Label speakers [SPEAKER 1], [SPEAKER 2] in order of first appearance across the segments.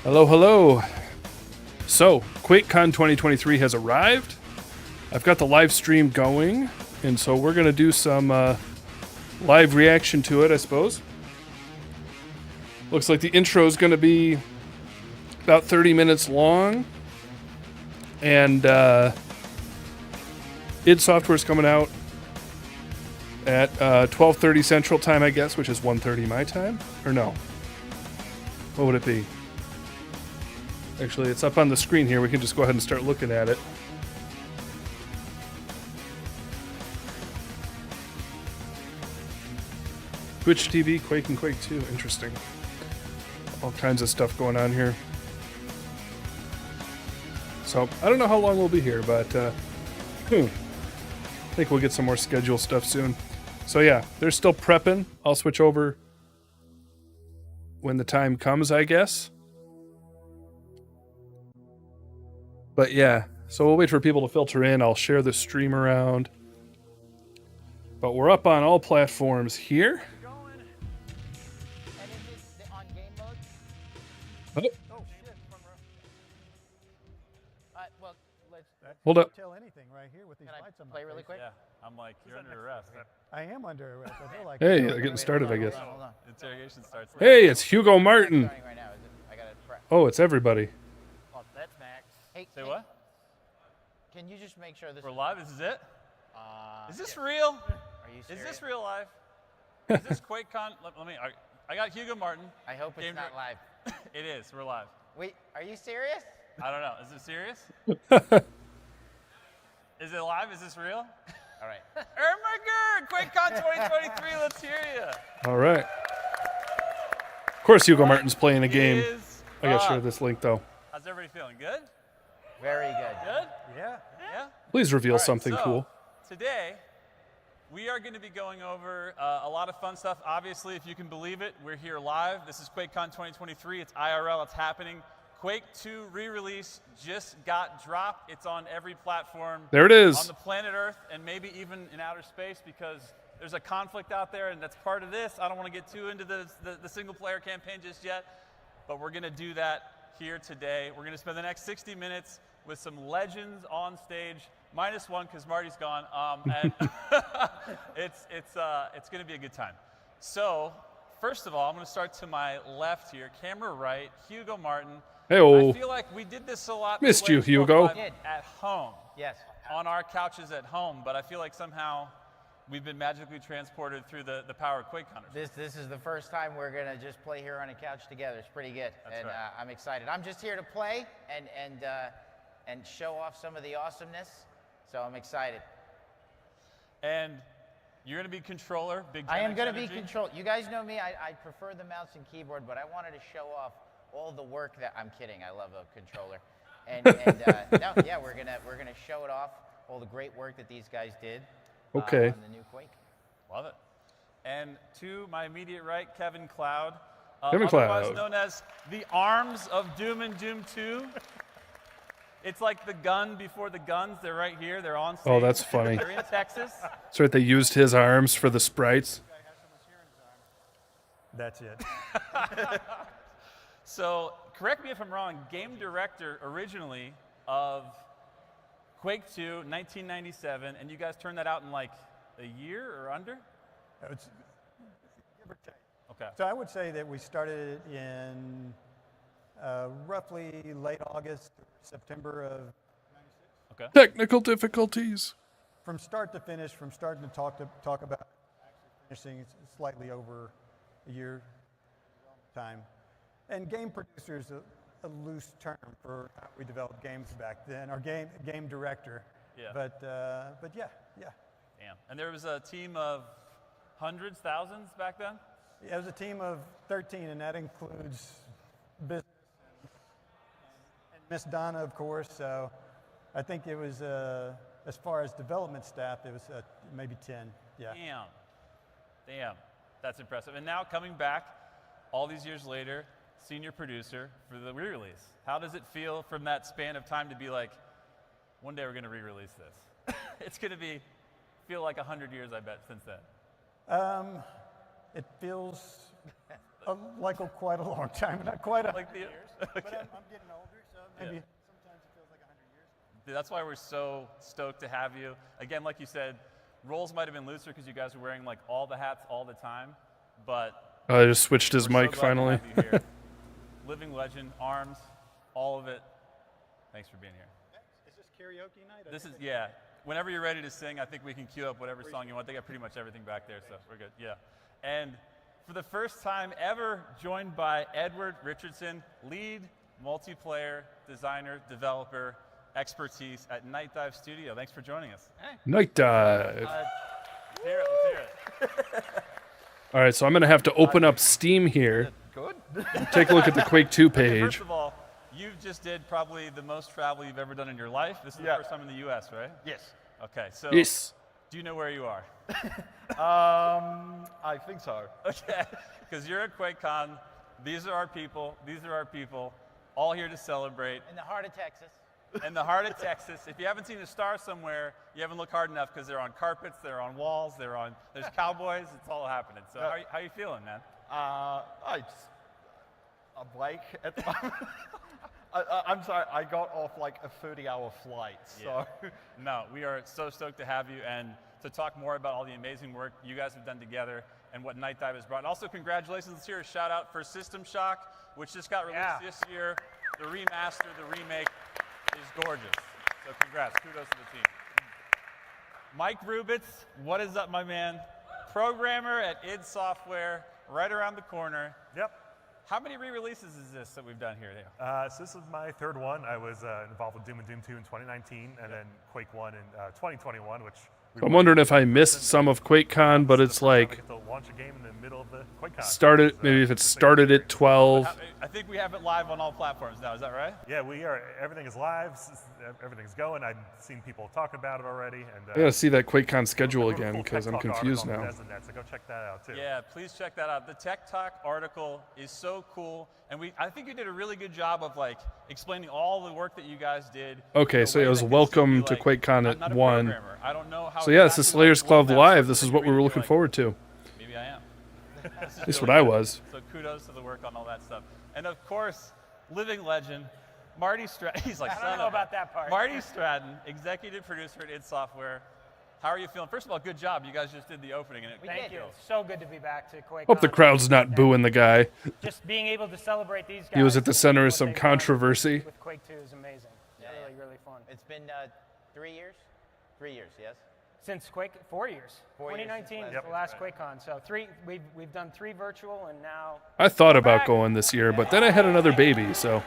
[SPEAKER 1] Hello, hello. So, Quakecon 2023 has arrived. I've got the live stream going, and so we're going to do some live reaction to it, I suppose. Looks like the intro is going to be about 30 minutes long, and id Software is coming out at 12:30 Central Time, I guess, which is 1:30 my time, or no? What would it be? Actually, it's up on the screen here. We can just go ahead and start looking at it. Twitch TV, Quake and Quake 2. Interesting. All kinds of stuff going on here. So, I don't know how long we'll be here, but I think we'll get some more schedule stuff soon. So yeah, they're still prepping. I'll switch over when the time comes, I guess. But yeah, so we'll wait for people to filter in. I'll share the stream around. But we're up on all platforms here. Oh. Hold up.
[SPEAKER 2] Tell anything right here with these lights on.
[SPEAKER 3] Play really quick?
[SPEAKER 4] Yeah, I'm like, you're under arrest.
[SPEAKER 2] I am under arrest. I feel like
[SPEAKER 1] Hey, they're getting started, I guess.
[SPEAKER 3] Hold on.
[SPEAKER 4] Interrogation starts.
[SPEAKER 1] Hey, it's Hugo Martin.
[SPEAKER 3] Starting right now, is it? I gotta press.
[SPEAKER 1] Oh, it's everybody.
[SPEAKER 3] Oh, that's Max. Hey,
[SPEAKER 4] Say
[SPEAKER 3] hey,
[SPEAKER 4] what?
[SPEAKER 3] Can you just make sure this
[SPEAKER 4] We're live? This is it? Is this
[SPEAKER 3] yeah.
[SPEAKER 4] real?
[SPEAKER 3] Are you
[SPEAKER 4] Is
[SPEAKER 3] serious?
[SPEAKER 4] this real live? Is this Quakecon? Let me. I got Hugo Martin.
[SPEAKER 3] I hope it's
[SPEAKER 4] Game
[SPEAKER 3] not live.
[SPEAKER 4] It is. We're live.
[SPEAKER 3] Wait, are you serious?
[SPEAKER 4] I don't know. Is it serious? Is it live? Is this real?
[SPEAKER 3] All right.
[SPEAKER 4] Ermager! QuakeCon 2023. Let's hear you.
[SPEAKER 1] All right. Of course, Hugo Martin's playing a game.
[SPEAKER 4] Is
[SPEAKER 1] I gotta share
[SPEAKER 4] up?
[SPEAKER 1] this link, though.
[SPEAKER 4] How's everybody feeling? Good?
[SPEAKER 3] Very good.
[SPEAKER 4] Good?
[SPEAKER 2] yeah.
[SPEAKER 4] Yeah?
[SPEAKER 1] Please reveal
[SPEAKER 4] All right,
[SPEAKER 1] something
[SPEAKER 4] so,
[SPEAKER 1] cool.
[SPEAKER 4] Today, we are going to be going over a lot of fun stuff. Obviously, if you can believe it, we're here live. This is QuakeCon 2023. It's IRL. It's happening. Quake 2 re-release just got dropped. It's on every platform.
[SPEAKER 1] There it is.
[SPEAKER 4] On the planet Earth and maybe even in outer space because there's a conflict out there and that's part of this. I don't want to get too into the single-player campaign just yet, but we're going to do that here today. We're going to spend the next 60 minutes with some legends on stage, minus one because Marty's gone, and it's going to be a good time. So, first of all, I'm going to start to my left here, camera right, Hugo Martin.
[SPEAKER 1] Hey-o.
[SPEAKER 4] I feel like we did this a lot.
[SPEAKER 1] Missed you,
[SPEAKER 4] Players Spoke
[SPEAKER 1] Hugo.
[SPEAKER 4] Live at home,
[SPEAKER 3] Yes.
[SPEAKER 4] on our couches at home, but I feel like somehow we've been magically transported through the power of QuakeCon.
[SPEAKER 3] This is the first time we're gonna just play here on a couch together. It's pretty good,
[SPEAKER 4] That's
[SPEAKER 3] and
[SPEAKER 4] right.
[SPEAKER 3] I'm excited. I'm just here to play and show off some of the awesomeness. So I'm excited.
[SPEAKER 4] And you're going to be controller, big
[SPEAKER 3] I am
[SPEAKER 4] 10X
[SPEAKER 3] going to be
[SPEAKER 4] energy.
[SPEAKER 3] control. You guys know me. I prefer the mouse and keyboard, but I wanted to show off all the work that I'm kidding. I love a controller, and no, yeah, we're gonna show it off. All the great work that these guys did.
[SPEAKER 1] Okay.
[SPEAKER 3] On the new Quake.
[SPEAKER 4] Love it. And to my immediate right, Kevin Cloud.
[SPEAKER 1] Kevin
[SPEAKER 4] otherwise
[SPEAKER 1] Cloud.
[SPEAKER 4] known as the arms of Doom and Doom 2. It's like the gun before the guns. They're right here. They're on stage.
[SPEAKER 1] Oh, that's funny.
[SPEAKER 4] They're in Texas.
[SPEAKER 1] That's right, they used his arms for the sprites.
[SPEAKER 2] That's it.
[SPEAKER 4] So, correct me if I'm wrong, game director originally of Quake 2, 1997, and you guys turned that out in like a year or under?
[SPEAKER 2] It's, give or take.
[SPEAKER 4] Okay.
[SPEAKER 2] So I would say that we started it in roughly late August, September of '96.
[SPEAKER 4] Okay.
[SPEAKER 1] Technical difficulties.
[SPEAKER 2] From start to finish, from starting to talk about actually finishing, it's slightly over a year time. And game producer is a loose term for how we developed games back then. Our game director.
[SPEAKER 4] Yeah.
[SPEAKER 2] But yeah.
[SPEAKER 4] Damn. And there was a team of hundreds, thousands back then?
[SPEAKER 2] Yeah, it was a team of 13, and that includes business and Miss Donna, of course. So I think it was, as far as development staff, it was maybe 10. Yeah.
[SPEAKER 4] Damn. That's impressive. And now coming back, all these years later, senior producer for the re-release. How does it feel from that span of time to be like, one day we're going to re-release this? It's going to feel like 100 years, I bet, since then.
[SPEAKER 2] It feels Like quite a long time, not quite a
[SPEAKER 4] Like the
[SPEAKER 2] but I'm getting older, so maybe sometimes it feels like 100 years.
[SPEAKER 4] That's why we're so stoked to have you. Again, like you said, roles might have been looser because you guys are wearing like all the hats all the time, but
[SPEAKER 1] I just switched his
[SPEAKER 4] we're
[SPEAKER 1] mic
[SPEAKER 4] so glad to
[SPEAKER 1] finally.
[SPEAKER 4] have you here. Living legend, arms, all of it. Thanks for being here.
[SPEAKER 2] Is this karaoke night?
[SPEAKER 4] This is, yeah. Whenever you're ready to sing, I think we can cue up whatever song you want. They got pretty much everything back there, so we're good. Yeah. And for the first time ever, joined by Edward Richardson, lead multiplayer designer, developer, expertise at Night Dive Studio. Thanks for joining us. Hey.
[SPEAKER 1] Night dive.
[SPEAKER 4] Let's hear it. Let's hear it.
[SPEAKER 1] All right, so I'm gonna have to open up Steam here.
[SPEAKER 5] Good.
[SPEAKER 1] Take a look at the Quake 2
[SPEAKER 4] Okay,
[SPEAKER 1] page.
[SPEAKER 4] first of all, you just did probably the most travel you've ever done in your life. This is the first time in the U.S., right?
[SPEAKER 5] Yes.
[SPEAKER 4] Okay, so
[SPEAKER 1] Yes.
[SPEAKER 4] do you know where you are?
[SPEAKER 5] I think so.
[SPEAKER 4] Okay, because you're at Quakecon. These are our people. These are our people, all here to celebrate.
[SPEAKER 3] In the heart of Texas.
[SPEAKER 4] In the heart of Texas. If you haven't seen a star somewhere, you haven't looked hard enough because they're on carpets, they're on walls, there's cowboys. It's all happening. So how you feeling, man?
[SPEAKER 5] I'm awake at the moment. I'm sorry, I got off like a 30-hour flight, so.
[SPEAKER 4] No, we are so stoked to have you and to talk more about all the amazing work you guys have done together and what Night Dive has brought. And also congratulations, let's hear a shout out for System Shock, which just got released this year. The remaster, the remake is gorgeous. So congrats, kudos to the team. Mike Rubitz, what is up, my man? Programmer at id Software, right around the corner.
[SPEAKER 6] Yep.
[SPEAKER 4] How many re-releases is this that we've done here?
[SPEAKER 6] So this is my third one. I was involved with Doom and Doom 2 in 2019, and then Quake 1 in 2021, which
[SPEAKER 1] I'm wondering if I missed some of QuakeCon, but it's like
[SPEAKER 6] we get to launch a game in the middle of the QuakeCon.
[SPEAKER 1] started. Maybe if it started at 12.
[SPEAKER 4] I think we have it live on all platforms now, is that right?
[SPEAKER 6] Yeah, we are. Everything is live. Everything's going. I've seen people talking about it already. And
[SPEAKER 1] I gotta see that QuakeCon schedule
[SPEAKER 6] wrote a
[SPEAKER 1] again
[SPEAKER 6] cool
[SPEAKER 1] because
[SPEAKER 6] Tech
[SPEAKER 1] I'm
[SPEAKER 6] Talk
[SPEAKER 1] confused
[SPEAKER 6] article on
[SPEAKER 1] now.
[SPEAKER 6] Bethesda.net, so go check that out too.
[SPEAKER 4] Yeah, please check that out. The Tech Talk article is so cool, and I think you did a really good job of like explaining all the work that you guys did.
[SPEAKER 1] Okay, so it was welcome to QuakeCon
[SPEAKER 4] I'm not
[SPEAKER 1] at
[SPEAKER 4] a
[SPEAKER 1] 1.
[SPEAKER 4] programmer. I don't know how.
[SPEAKER 1] So yeah, this is
[SPEAKER 4] exactly
[SPEAKER 1] Slayer's
[SPEAKER 4] what
[SPEAKER 1] Club
[SPEAKER 4] that
[SPEAKER 1] Live.
[SPEAKER 4] is.
[SPEAKER 1] This is what we were looking forward to.
[SPEAKER 4] Maybe I am.
[SPEAKER 1] At least what I was.
[SPEAKER 4] So kudos to the work on all that stuff. And of course, living legend, Marty Stratton. He's like,
[SPEAKER 7] I don't know about that part.
[SPEAKER 4] Marty Stratton, executive producer at id Software. How are you feeling? First of all, good job. You guys just did the opening. And
[SPEAKER 7] Thank you. So good to be back to QuakeCon.
[SPEAKER 1] Hope the crowd's not booing the guy.
[SPEAKER 7] Just being able to celebrate these guys.
[SPEAKER 1] He was at the
[SPEAKER 7] and
[SPEAKER 1] center of
[SPEAKER 7] what
[SPEAKER 1] some
[SPEAKER 7] they've done
[SPEAKER 1] controversy.
[SPEAKER 7] With Quake 2 is amazing.
[SPEAKER 3] Yeah,
[SPEAKER 7] Really, really fun.
[SPEAKER 3] It's been 3 years? 3 years, yes?
[SPEAKER 7] Since Quake, 4 years.
[SPEAKER 3] 4 years
[SPEAKER 7] 2019
[SPEAKER 3] since
[SPEAKER 7] is the last QuakeCon. So we've done 3 virtual and now.
[SPEAKER 1] I thought about
[SPEAKER 7] back.
[SPEAKER 1] going this year, but then I had another baby, so.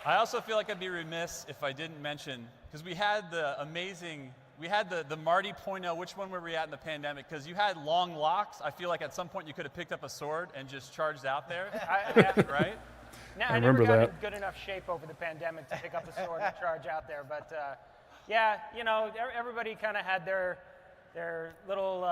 [SPEAKER 4] I also feel like I'd be remiss if I didn't mention, because we had the amazing, we had the Marty .0, which one were we at in the pandemic? Because you had long locks. I feel like at some point you could have picked up a sword and just charged out there, right?
[SPEAKER 7] Now,
[SPEAKER 1] I
[SPEAKER 7] I never
[SPEAKER 1] remember
[SPEAKER 7] got
[SPEAKER 1] that.
[SPEAKER 7] in good enough shape over the pandemic to pick up a sword and charge out there. But yeah, you know, everybody kind of had their little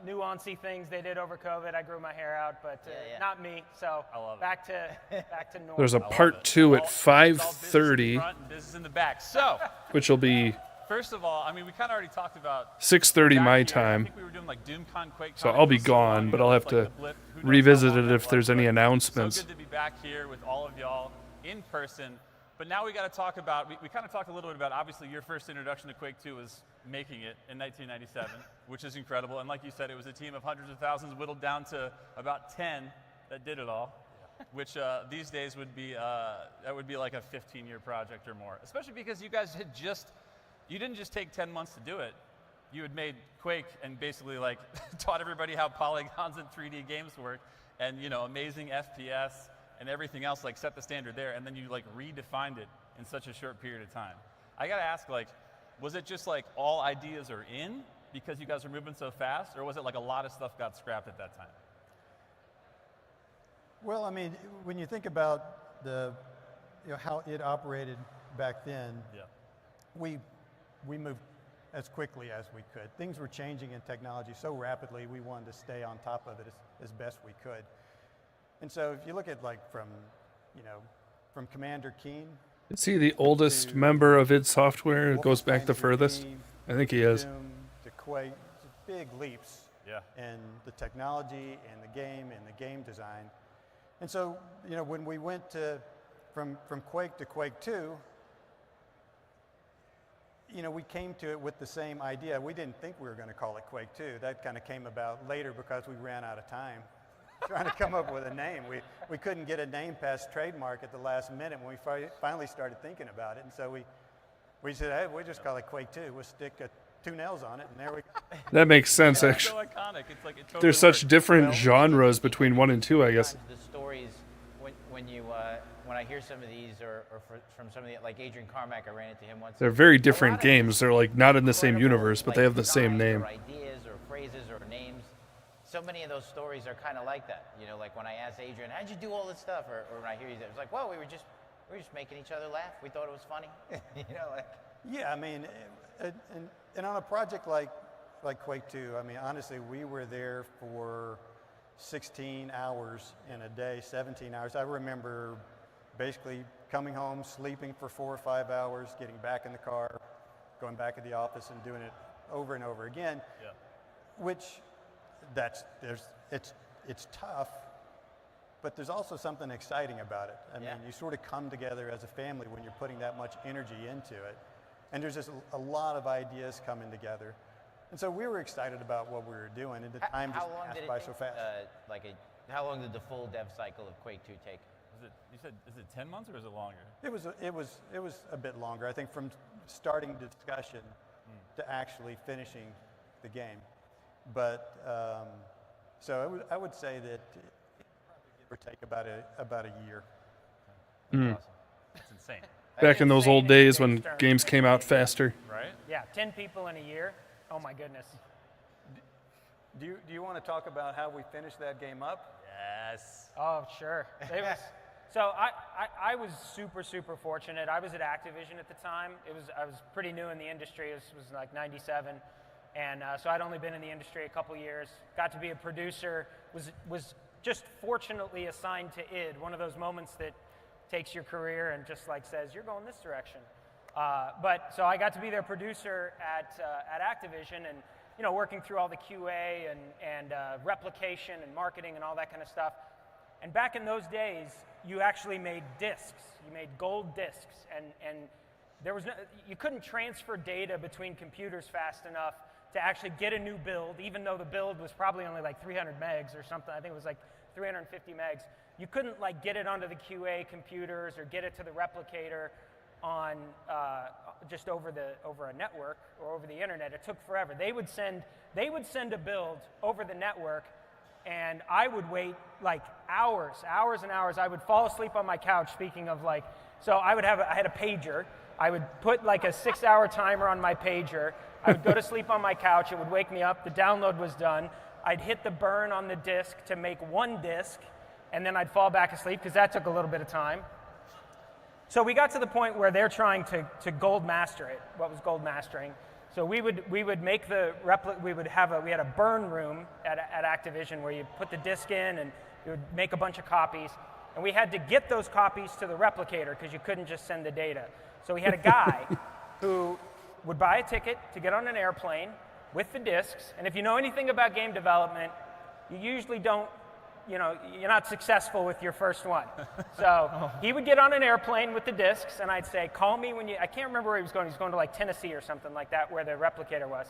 [SPEAKER 7] nuancy things they did over COVID. I grew my hair out, but not me. So
[SPEAKER 4] I love it.
[SPEAKER 7] back to normal.
[SPEAKER 1] There's a
[SPEAKER 4] I love
[SPEAKER 1] part
[SPEAKER 4] it.
[SPEAKER 1] 2 at
[SPEAKER 4] It's all business in
[SPEAKER 1] 5:30,
[SPEAKER 4] front and business in the back. So,
[SPEAKER 1] which will be
[SPEAKER 4] first of all, I mean, we kind of already talked about
[SPEAKER 1] 6:30
[SPEAKER 4] back
[SPEAKER 1] my
[SPEAKER 4] here. I
[SPEAKER 1] time.
[SPEAKER 4] think we were doing like DoomCon, QuakeCon.
[SPEAKER 1] So I'll be
[SPEAKER 4] It was so long
[SPEAKER 1] gone, but
[SPEAKER 4] ago,
[SPEAKER 1] I'll have
[SPEAKER 4] it's like
[SPEAKER 1] to
[SPEAKER 4] the blip. Who knows
[SPEAKER 1] revisit
[SPEAKER 4] how long
[SPEAKER 1] it
[SPEAKER 4] that
[SPEAKER 1] if there's
[SPEAKER 4] was,
[SPEAKER 1] any
[SPEAKER 4] but
[SPEAKER 1] announcements.
[SPEAKER 4] So good to be back here with all of y'all in person. But now we got to talk about, we kind of talked a little bit about, obviously your first introduction to Quake 2 was making it in 1997, which is incredible. And like you said, it was a team of hundreds of thousands whittled down to about 10 that did it all, which these days would be, that would be like a 15-year project or more. Especially because you guys had you didn't just take 10 months to do it. You had made Quake and basically like taught everybody how polygons and 3D games work and, you know, amazing FPS and everything else, like set the standard there, and then you like redefined it in such a short period of time. I gotta ask, like, was it just like all ideas are in because you guys are moving so fast, or was it like a lot of stuff got scrapped at that time?
[SPEAKER 2] Well, I mean, when you think about how it operated back then, we moved as quickly as we could. Things were changing in technology so rapidly, we wanted to stay on top of it as best we could. And so if you look at like from Commander Keen.
[SPEAKER 1] Is he the oldest member of id Software? It goes back the furthest? I think he is.
[SPEAKER 2] Doom to Quake, big leaps
[SPEAKER 4] Yeah.
[SPEAKER 2] and the technology and the game design. And so, you know, when we went from Quake to Quake 2, you know, we came to it with the same idea. We didn't think we were going to call it Quake 2. That kind of came about later because we ran out of time trying to come up with a name. We couldn't get a name past trademark at the last minute when we finally started thinking about it. And so we said, hey, we'll just call it Quake 2. We'll stick 2 nails on it, and there we go.
[SPEAKER 1] That makes sense,
[SPEAKER 4] It's
[SPEAKER 1] actually.
[SPEAKER 4] so iconic. It's like it totally
[SPEAKER 1] There's such
[SPEAKER 4] works.
[SPEAKER 1] different genres between 1 and 2, I guess.
[SPEAKER 3] Sometimes the stories when I hear some of these from some of the, like Adrian Carmack, I ran into him once.
[SPEAKER 1] They're very
[SPEAKER 3] A
[SPEAKER 1] different
[SPEAKER 3] lot of
[SPEAKER 1] games. They're like not in the same
[SPEAKER 3] incredible,
[SPEAKER 1] universe, but
[SPEAKER 3] like,
[SPEAKER 1] they have the same
[SPEAKER 3] designs
[SPEAKER 1] name.
[SPEAKER 3] or ideas or phrases or names. So many of those stories are kind of like that. You know, like when I asked Adrian, how'd you do all this stuff? Or when I hear you, it was like, well, we were just making each other laugh. We thought it was funny. You know, like.
[SPEAKER 2] Yeah, I mean, and on a project like Quake 2, I mean, honestly, we were there for 16 hours in a day, 17 hours. I remember basically coming home, sleeping for 4 or 5 hours, getting back in the car, going back to the office and doing it over and over again.
[SPEAKER 4] Yeah.
[SPEAKER 2] Which it's tough, but there's also something exciting about it. I mean, you sort of come together as a family when you're putting that much energy into it. And there's just a lot of ideas coming together. And so we were excited about what we were doing, and the time just passed by so fast.
[SPEAKER 3] How long did the full dev cycle of Quake 2 take?
[SPEAKER 4] Is it 10 months or is it longer?
[SPEAKER 2] It was a bit longer. I think from starting discussion to actually finishing the game. But so I would say that it probably give or take about a year.
[SPEAKER 4] That's awesome. That's insane.
[SPEAKER 1] Back in those old days when games came out faster.
[SPEAKER 4] Right?
[SPEAKER 7] Yeah, 10 people in a year. Oh my goodness.
[SPEAKER 2] Do you want to talk about how we finished that game up?
[SPEAKER 4] Yes.
[SPEAKER 7] Oh, sure. It was, so I was super fortunate. I was at Activision at the time. I was pretty new in the industry. It was like 97. And so I'd only been in the industry a couple years. Got to be a producer. Was just fortunately assigned to id, one of those moments that takes your career and just like says, you're going this direction. But so I got to be their producer at Activision, and you know, working through all the QA and replication and marketing and all that kind of stuff. And back in those days, you actually made discs. You made gold discs, and there was you couldn't transfer data between computers fast enough to actually get a new build, even though the build was probably only like 300 megs or something. I think it was like 350 megs. You couldn't like get it onto the QA computers or get it to the replicator on just over a network or over the internet. It took forever. They would send a build over the network, and I would wait like hours and hours. I would fall asleep on my couch. Speaking of like, so I had a pager. I would put like a 6-hour timer on my pager. I would go to sleep on my couch. It would wake me up. The download was done. I'd hit the burn on the disk to make one disk, and then I'd fall back asleep because that took a little bit of time. So we got to the point where they're trying to gold master it. What was gold mastering? So we would make the we had a burn room at Activision where you put the disk in and you would make a bunch of copies, and we had to get those copies to the replicator because you couldn't just send the data. So we had a guy who would buy a ticket to get on an airplane with the disks, and if you know anything about game development, you usually don't, you know, you're not successful with your first one. So he would get on an airplane with the discs, and I'd say, call me when you, I can't remember where he was going. He was going to like Tennessee or something like that where the replicator was.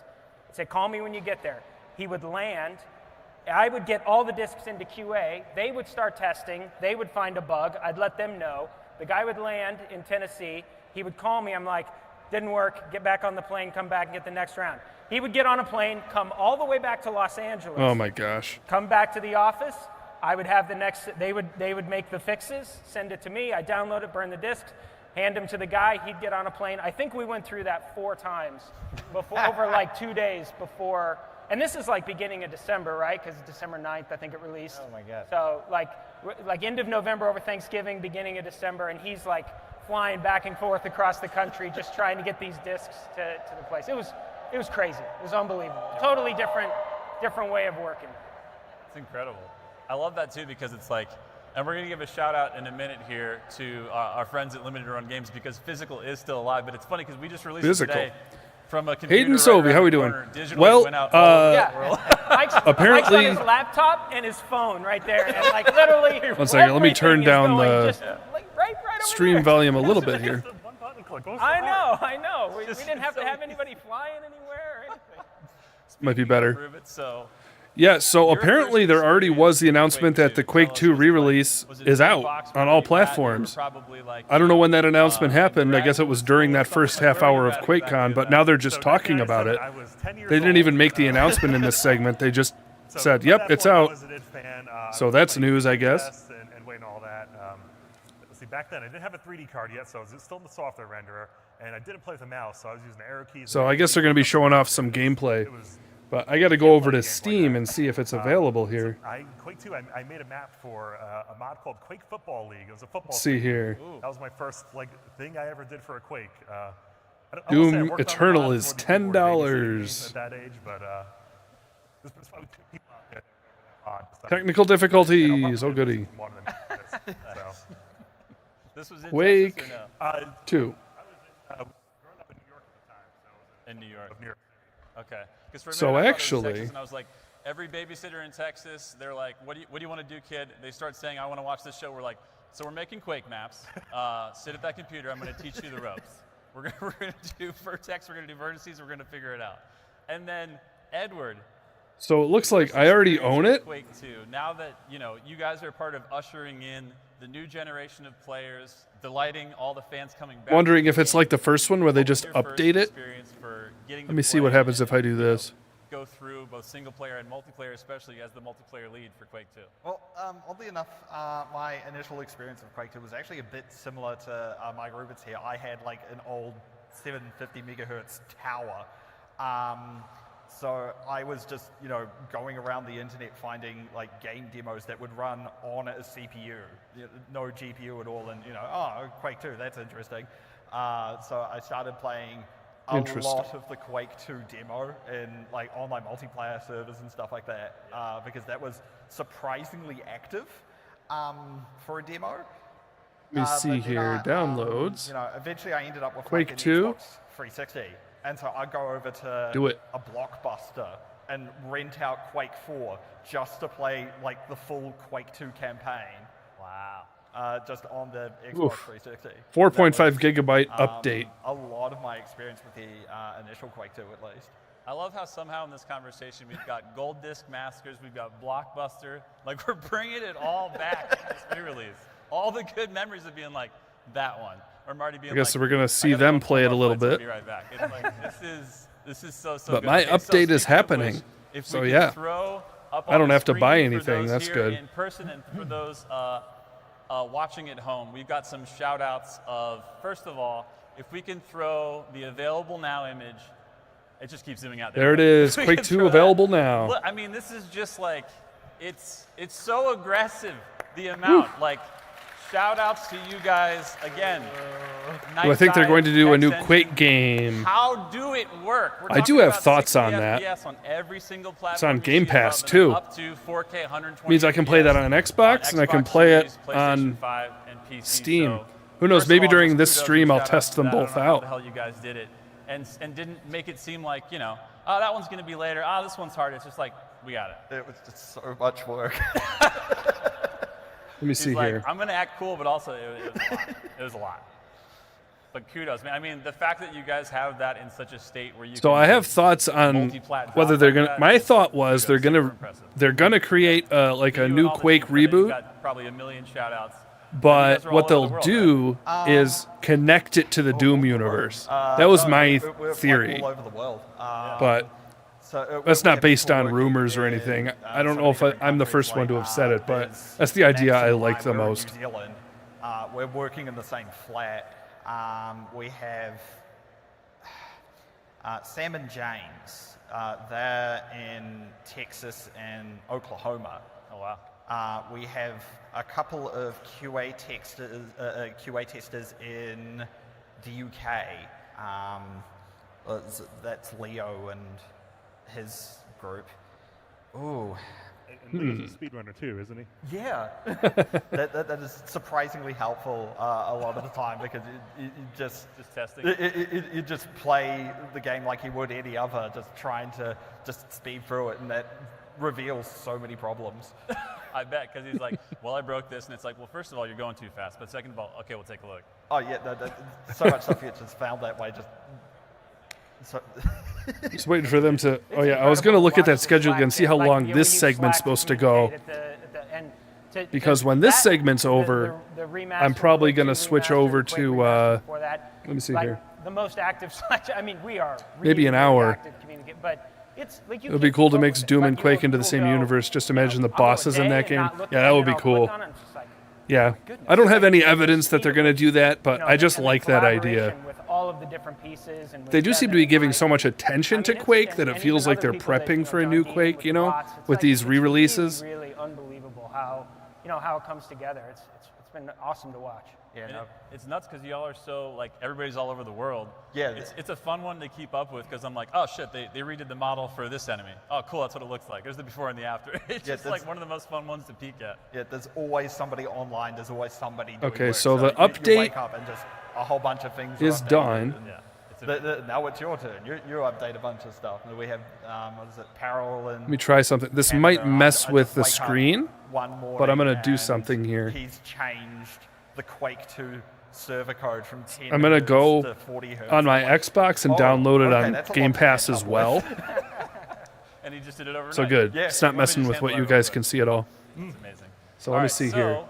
[SPEAKER 7] I'd say, call me when you get there. He would land. I would get all the discs into QA. They would start testing. They would find a bug. I'd let them know. The guy would land in Tennessee. He would call me. I'm like, didn't work. Get back on the plane, come back and get the next round. He would get on a plane, come all the way back to Los Angeles.
[SPEAKER 1] Oh my gosh.
[SPEAKER 3] Come back to the office. I would have the next, they would make the fixes, send it to me, I download it, burn the discs, hand them to the guy, he'd get on a plane. I think we went through that 4 times before, over like 2 days before, and this is like beginning of December, right? Because December 9th, I think it released.
[SPEAKER 8] Oh my God.
[SPEAKER 3] So like end of November over Thanksgiving, beginning of December, and he's like flying back and forth across the country just trying to get these discs to the place. It was crazy. It was unbelievable. Totally different way of working.
[SPEAKER 4] It's incredible. I love that too because it's like, and we're going to give a shout out in a minute here to our friends at Limited Run Games because physical is still alive, but it's funny because we just released it today. from a computer.
[SPEAKER 1] Hayden Sobey, how we doing? Well,
[SPEAKER 7] Mike's
[SPEAKER 1] apparently
[SPEAKER 7] on his laptop and his phone right there, and like literally.
[SPEAKER 1] One second, let me turn
[SPEAKER 7] everything is
[SPEAKER 1] down
[SPEAKER 7] going
[SPEAKER 1] the
[SPEAKER 7] just, like, right over
[SPEAKER 1] stream
[SPEAKER 7] there.
[SPEAKER 1] volume a little bit here.
[SPEAKER 7] I know. We didn't have to have anybody flying anywhere or anything.
[SPEAKER 1] Might be better.
[SPEAKER 4] So
[SPEAKER 1] Yeah, so apparently there already was the announcement that the Quake 2 re-release is out on all platforms. I don't know when that announcement happened. I guess it was during that first half hour of Quakecon, but now they're just talking about it. They didn't even make the announcement in this segment. They just said, yep, it's out. So that's news, I guess.
[SPEAKER 6] And waiting all that. Let's see, back then I didn't have a 3D card yet, so it was still in the software renderer, and I didn't play with a mouse, so I was using the arrow keys.
[SPEAKER 1] So I guess they're going to be showing off some gameplay. But I got to go over to Steam and see if it's available here.
[SPEAKER 6] Quake 2, I made a map for a mod called Quake Football League. It was a football.
[SPEAKER 1] Let's see here.
[SPEAKER 6] That was my first thing I ever did for a Quake.
[SPEAKER 1] Doom Eternal is $10.
[SPEAKER 6] At that age, but there's probably 2 people out there.
[SPEAKER 1] Technical difficulties. Oh goody.
[SPEAKER 4] This was in
[SPEAKER 1] Quake
[SPEAKER 4] Texas or no?
[SPEAKER 1] 2.
[SPEAKER 6] I was growing up in New York at the time, so
[SPEAKER 4] In New York.
[SPEAKER 6] of New York.
[SPEAKER 4] Okay.
[SPEAKER 1] So actually,
[SPEAKER 4] and I was like, every babysitter in Texas, they're like, what do you want to do, kid? They start saying, I want to watch this show. We're like, so we're making Quake maps. Sit at that computer. I'm going to teach you the ropes. We're going to do vertex. We're going to do vertices. We're going to figure it out. And then Edward.
[SPEAKER 1] So it looks like I already own it.
[SPEAKER 4] Quake 2. Now that you guys are part of ushering in the new generation of players, delighting all the fans coming back.
[SPEAKER 1] Wondering if it's like the first one where they just update it. Let me see what happens if I do this.
[SPEAKER 4] Go through both single player and multiplayer, especially as the multiplayer lead for Quake 2.
[SPEAKER 5] Well, oddly enough, my initial experience of Quake 2 was actually a bit similar to Mike Rubit's here. I had like an old 750 megahertz tower. So I was just, going around the internet finding like game demos that would run on a CPU, no GPU at all, and Quake 2, that's interesting. So I started playing a lot of the Quake 2 demo in like online multiplayer servers and stuff like that, because that was surprisingly active for a demo.
[SPEAKER 1] Let me see here, downloads.
[SPEAKER 5] Eventually I ended up with
[SPEAKER 1] Quake
[SPEAKER 5] like an
[SPEAKER 1] 2?
[SPEAKER 5] Xbox 360. And so I'd go over to a Blockbuster and rent out Quake 4 just to play like the full Quake 2 campaign.
[SPEAKER 4] Wow.
[SPEAKER 5] Just on the Xbox 360.
[SPEAKER 1] 4.5 gigabyte update.
[SPEAKER 5] A lot of my experience with the initial Quake 2 at least.
[SPEAKER 4] I love how somehow in this conversation we've got Gold Disc Masters, we've got Blockbuster. Like we're bringing it all back in this re-release. All the good memories of being like, that one. Or Marty being
[SPEAKER 1] I guess
[SPEAKER 4] like,
[SPEAKER 1] we're going to see them play it a little bit.
[SPEAKER 4] Be right back. It's like, this is so
[SPEAKER 1] But
[SPEAKER 4] good.
[SPEAKER 1] my
[SPEAKER 4] Okay,
[SPEAKER 1] update
[SPEAKER 4] so
[SPEAKER 1] is happening.
[SPEAKER 4] If
[SPEAKER 1] So
[SPEAKER 4] we
[SPEAKER 1] yeah.
[SPEAKER 4] can throw up
[SPEAKER 1] I don't
[SPEAKER 4] on the
[SPEAKER 1] have to buy
[SPEAKER 4] screen for
[SPEAKER 1] anything.
[SPEAKER 4] those
[SPEAKER 1] That's
[SPEAKER 4] here
[SPEAKER 1] good.
[SPEAKER 4] in person and for those watching at home, we've got some shout outs of, first of all, if we can throw the available now image. It just keeps zooming out.
[SPEAKER 1] There it is.
[SPEAKER 4] We
[SPEAKER 1] Quake
[SPEAKER 4] can
[SPEAKER 1] 2
[SPEAKER 4] throw
[SPEAKER 1] available
[SPEAKER 4] that.
[SPEAKER 1] now.
[SPEAKER 4] Look, I mean, this is just like, it's so aggressive, the amount. Like, shout outs to you guys again.
[SPEAKER 1] Do I think they're going to do a new Quake game?
[SPEAKER 4] How do it work?
[SPEAKER 1] I do have thoughts on that.
[SPEAKER 4] On every single platform.
[SPEAKER 1] It's on Game Pass too.
[SPEAKER 4] Up to 4K, 120
[SPEAKER 1] Means I can play that on an Xbox and I can play it on Steam. Who knows? Maybe during this stream I'll test them both out.
[SPEAKER 4] How the hell you guys did it, and didn't make it seem like oh, that one's going to be later. Oh, this one's hard. It's just like we got it.
[SPEAKER 5] It was just so much work.
[SPEAKER 1] Let me see
[SPEAKER 4] like,
[SPEAKER 1] here.
[SPEAKER 4] I'm going to act cool, but also it was a lot. It was a lot. But kudos, man. I mean, the fact that you guys have that in such a state where you.
[SPEAKER 1] So I have thoughts on whether they're gonna. My thought was they're gonna create like a new Quake reboot.
[SPEAKER 4] Got probably 1 million shout outs.
[SPEAKER 1] But what they'll do is connect it to the Doom universe. That was my theory.
[SPEAKER 5] All over the world.
[SPEAKER 1] But that's not based on rumors or anything. I don't know if I'm the first one to have said it, but that's the idea I like the most.
[SPEAKER 5] New Zealand. We're working in the same flat. We have Sam and James. They're in Texas and Oklahoma.
[SPEAKER 4] Oh, wow.
[SPEAKER 5] We have a couple of QA testers in the UK. That's Leo and his group. Ooh,
[SPEAKER 6] And Leo's a speedrunner too, isn't he?
[SPEAKER 5] Yeah, that is surprisingly helpful a lot of the time because you just
[SPEAKER 4] testing.
[SPEAKER 5] You just play the game like you would any other, just trying to just speed through it, and that reveals so many problems.
[SPEAKER 4] I bet, because he's like, well, I broke this, and it's like, well, first of all, you're going too fast, but second of all, okay, we'll take a look.
[SPEAKER 5] Oh yeah, so much stuff gets just found that way.
[SPEAKER 1] Just waiting for them to. Oh yeah, I was gonna look at that schedule again, see how long this segment's supposed to go. Because when this segment's over, I'm probably gonna switch over to. Let me see here.
[SPEAKER 7] The most active selection. I mean, we are
[SPEAKER 1] Maybe an hour.
[SPEAKER 7] But it's like
[SPEAKER 1] it would be cool to mix Doom and Quake into the same universe. Just imagine the bosses in that game. Yeah, that would be cool. Yeah, I don't have any evidence that they're going to do that, but I just like that idea.
[SPEAKER 7] With all of the different pieces and
[SPEAKER 1] they do seem to be giving so much attention to Quake that it feels like they're prepping for a new Quake, you know, with these re-releases.
[SPEAKER 7] It's really unbelievable how it comes together. It's been awesome to watch.
[SPEAKER 5] Yeah, no.
[SPEAKER 4] It's nuts because y'all are so, like, everybody's all over the world.
[SPEAKER 5] Yeah.
[SPEAKER 4] It's a fun one to keep up with because I'm like, oh, shit, they redid the model for this enemy. Oh, cool, that's what it looks like. There's the before and the after. It's just like one of the most fun ones to peek at.
[SPEAKER 5] Yeah, there's always somebody online. There's always somebody doing
[SPEAKER 1] Okay,
[SPEAKER 5] work.
[SPEAKER 1] so the
[SPEAKER 5] you
[SPEAKER 1] update
[SPEAKER 5] wake up and just a whole bunch of things
[SPEAKER 1] is done.
[SPEAKER 5] Yeah. Now it's your turn. You update a bunch of stuff. We have, what is it, Parallel and...
[SPEAKER 1] Let me try something. This might mess with the screen, but I'm going to do something here.
[SPEAKER 5] He's changed the Quake 2 server code from 10
[SPEAKER 1] I'm going to go
[SPEAKER 5] to 40 hertz.
[SPEAKER 1] on my Xbox and download it on
[SPEAKER 5] that's a
[SPEAKER 1] Game
[SPEAKER 5] lot to
[SPEAKER 1] Pass
[SPEAKER 5] catch
[SPEAKER 1] as
[SPEAKER 5] up
[SPEAKER 1] well.
[SPEAKER 5] with.
[SPEAKER 4] And he just did it overnight.
[SPEAKER 1] So good.
[SPEAKER 5] Yeah.
[SPEAKER 1] It's not messing with what you guys can see at all.
[SPEAKER 4] It's amazing.
[SPEAKER 1] So let me see here.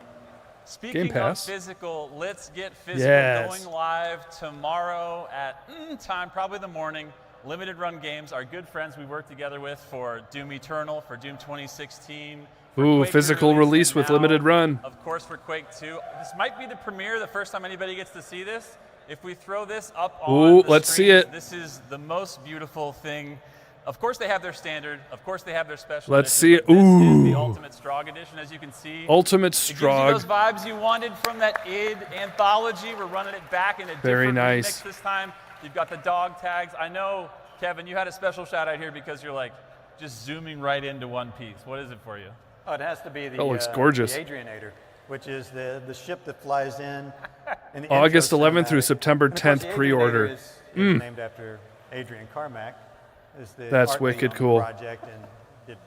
[SPEAKER 4] Speaking
[SPEAKER 1] Game Pass.
[SPEAKER 4] of physical, let's get physical
[SPEAKER 1] Yes.
[SPEAKER 4] going live tomorrow at time, probably the morning. Limited Run Games, our good friends we work together with for Doom Eternal, for Doom 2016.
[SPEAKER 1] Ooh, physical release with limited run.
[SPEAKER 4] Of course, for Quake 2. This might be the premiere, the first time anybody gets to see this. If we throw this up on the
[SPEAKER 1] let's see
[SPEAKER 4] screen,
[SPEAKER 1] it.
[SPEAKER 4] This is the most beautiful thing. Of course, they have their standard. Of course, they have their special
[SPEAKER 1] Let's
[SPEAKER 4] edition,
[SPEAKER 1] see it.
[SPEAKER 4] but this is
[SPEAKER 1] Ooh.
[SPEAKER 4] the Ultimate Strog edition, as you can see.
[SPEAKER 1] Ultimate
[SPEAKER 4] It gives you
[SPEAKER 1] Strog.
[SPEAKER 4] those vibes you wanted from that id anthology. We're running it back in a
[SPEAKER 1] Very
[SPEAKER 4] different
[SPEAKER 1] nice.
[SPEAKER 4] remix this time. You've got the dog tags. I know, Kevin, you had a special shout out here because you're like just zooming right into one piece. What is it for you?
[SPEAKER 2] Oh, it has to be the,
[SPEAKER 1] That looks gorgeous.
[SPEAKER 2] the Adrianator, which is the ship that flies in the
[SPEAKER 1] August
[SPEAKER 2] intro
[SPEAKER 1] 11th through
[SPEAKER 2] cinematic.
[SPEAKER 1] September
[SPEAKER 2] And of course,
[SPEAKER 1] 10th
[SPEAKER 2] the
[SPEAKER 1] pre-order.
[SPEAKER 2] Adrianator is named after Adrian Carmack. Is the
[SPEAKER 1] That's
[SPEAKER 2] art lead
[SPEAKER 1] wicked
[SPEAKER 2] on the
[SPEAKER 1] cool.
[SPEAKER 2] project and did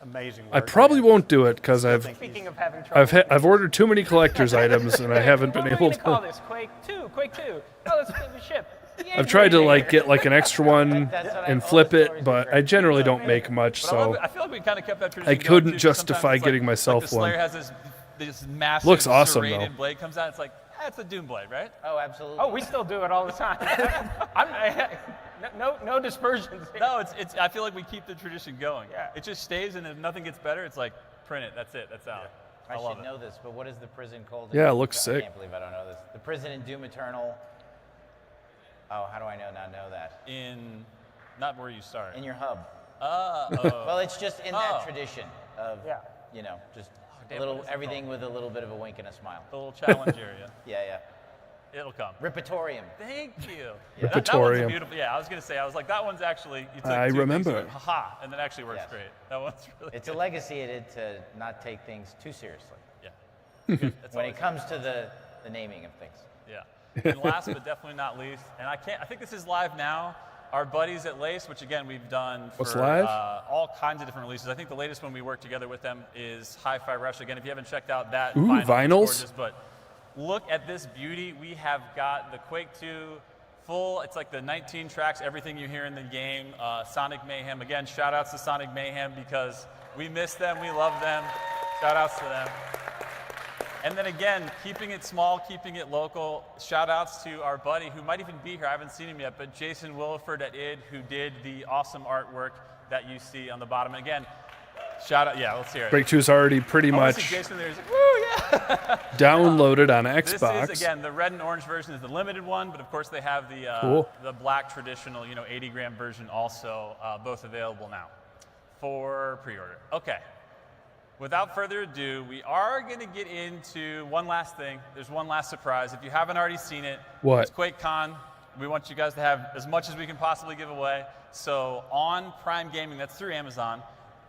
[SPEAKER 2] amazing work.
[SPEAKER 1] I probably won't do it because
[SPEAKER 7] Speaking of having trouble.
[SPEAKER 1] I've ordered too many collector's items and I haven't been able
[SPEAKER 7] What are we gonna call
[SPEAKER 1] to.
[SPEAKER 7] this? Quake 2. Quake 2. Oh, let's flip the ship. The
[SPEAKER 1] I've tried to
[SPEAKER 7] Adrianator.
[SPEAKER 1] get an extra one and flip it, but I generally don't make much,
[SPEAKER 4] But I, love
[SPEAKER 1] so
[SPEAKER 4] it. I feel like we kind of kept that tradition
[SPEAKER 1] I
[SPEAKER 4] going,
[SPEAKER 1] couldn't
[SPEAKER 4] too, 'cause
[SPEAKER 1] justify
[SPEAKER 4] sometimes it's
[SPEAKER 1] getting
[SPEAKER 4] like
[SPEAKER 1] myself
[SPEAKER 4] the
[SPEAKER 1] one.
[SPEAKER 4] Slayer has this massive
[SPEAKER 1] Looks awesome,
[SPEAKER 4] serrated
[SPEAKER 1] though.
[SPEAKER 4] blade comes out. It's like, it's a Doom blade, right?
[SPEAKER 3] Oh, absolutely.
[SPEAKER 7] Oh, we still do it all the time. No dispersions.
[SPEAKER 4] No, it's. I feel like we keep the tradition going.
[SPEAKER 7] Yeah.
[SPEAKER 4] It just stays, and if nothing gets better, it's like print it. That's it. That's out.
[SPEAKER 3] I
[SPEAKER 4] love
[SPEAKER 3] should
[SPEAKER 4] it.
[SPEAKER 3] know this, but what is the prison called?
[SPEAKER 1] Yeah, it looks
[SPEAKER 3] I
[SPEAKER 1] sick.
[SPEAKER 3] can't believe I don't know this. The prison in Doom Eternal. Oh, how do I not know that?
[SPEAKER 4] In, not where you start.
[SPEAKER 3] In your hub.
[SPEAKER 4] Oh.
[SPEAKER 3] Well, it's just in that
[SPEAKER 4] Oh.
[SPEAKER 3] tradition of, you know, just
[SPEAKER 4] damn,
[SPEAKER 3] a little
[SPEAKER 4] what is it
[SPEAKER 3] everything with a little bit of a wink and a smile.
[SPEAKER 4] The little challenge area.
[SPEAKER 3] Yeah.
[SPEAKER 4] It'll come.
[SPEAKER 3] Repertorium.
[SPEAKER 4] Thank you.
[SPEAKER 3] Yeah.
[SPEAKER 4] That one's
[SPEAKER 1] Repertorium.
[SPEAKER 4] beautiful. Yeah, I was gonna say. I was like, that one's actually. You took
[SPEAKER 1] I
[SPEAKER 4] two
[SPEAKER 1] remember.
[SPEAKER 4] things and went, haha, and that actually works
[SPEAKER 3] Yes.
[SPEAKER 4] great. That one's really.
[SPEAKER 3] It's a legacy it did to not take things too seriously
[SPEAKER 4] Yeah. That's
[SPEAKER 3] when
[SPEAKER 4] always-
[SPEAKER 3] it comes to the naming of things.
[SPEAKER 4] Yeah. And last but definitely not least, and I think this is live now. Our buddies at Lace, which again we've done for
[SPEAKER 1] What's live?
[SPEAKER 4] all kinds of different releases. I think the latest one we worked together with them is Hi-Fi Rush. Again, if you haven't checked out that,
[SPEAKER 1] Ooh,
[SPEAKER 4] it's
[SPEAKER 1] vinyls?
[SPEAKER 4] gorgeous, but look at this beauty. We have got the Quake 2 full. It's like the 19 tracks, everything you hear in the game. Sonic Mayhem. Again, shout outs to Sonic Mayhem because we miss them, we love them. Shout outs to them. And then again, keeping it small, keeping it local. Shout outs to our buddy who might even be here. I haven't seen him yet, but Jason Williford at ID, who did the awesome artwork that you see on the bottom. And again, shout out. Yeah, let's hear it.
[SPEAKER 1] Break 2 is already pretty
[SPEAKER 4] I wanna see
[SPEAKER 1] much
[SPEAKER 4] Jason there. He's like, woo, yeah.
[SPEAKER 1] downloaded on Xbox.
[SPEAKER 4] This is, again, the red and orange version is the limited one, but of course they have the
[SPEAKER 1] Cool.
[SPEAKER 4] the black traditional, 80-gram version also, both available now for pre-order. Okay. Without further ado, we are going to get into one last thing. There's one last surprise. If you haven't already seen it,
[SPEAKER 1] What?
[SPEAKER 4] it's Quakecon. We want you guys to have as much as we can possibly give away. So on Prime Gaming, that's through Amazon,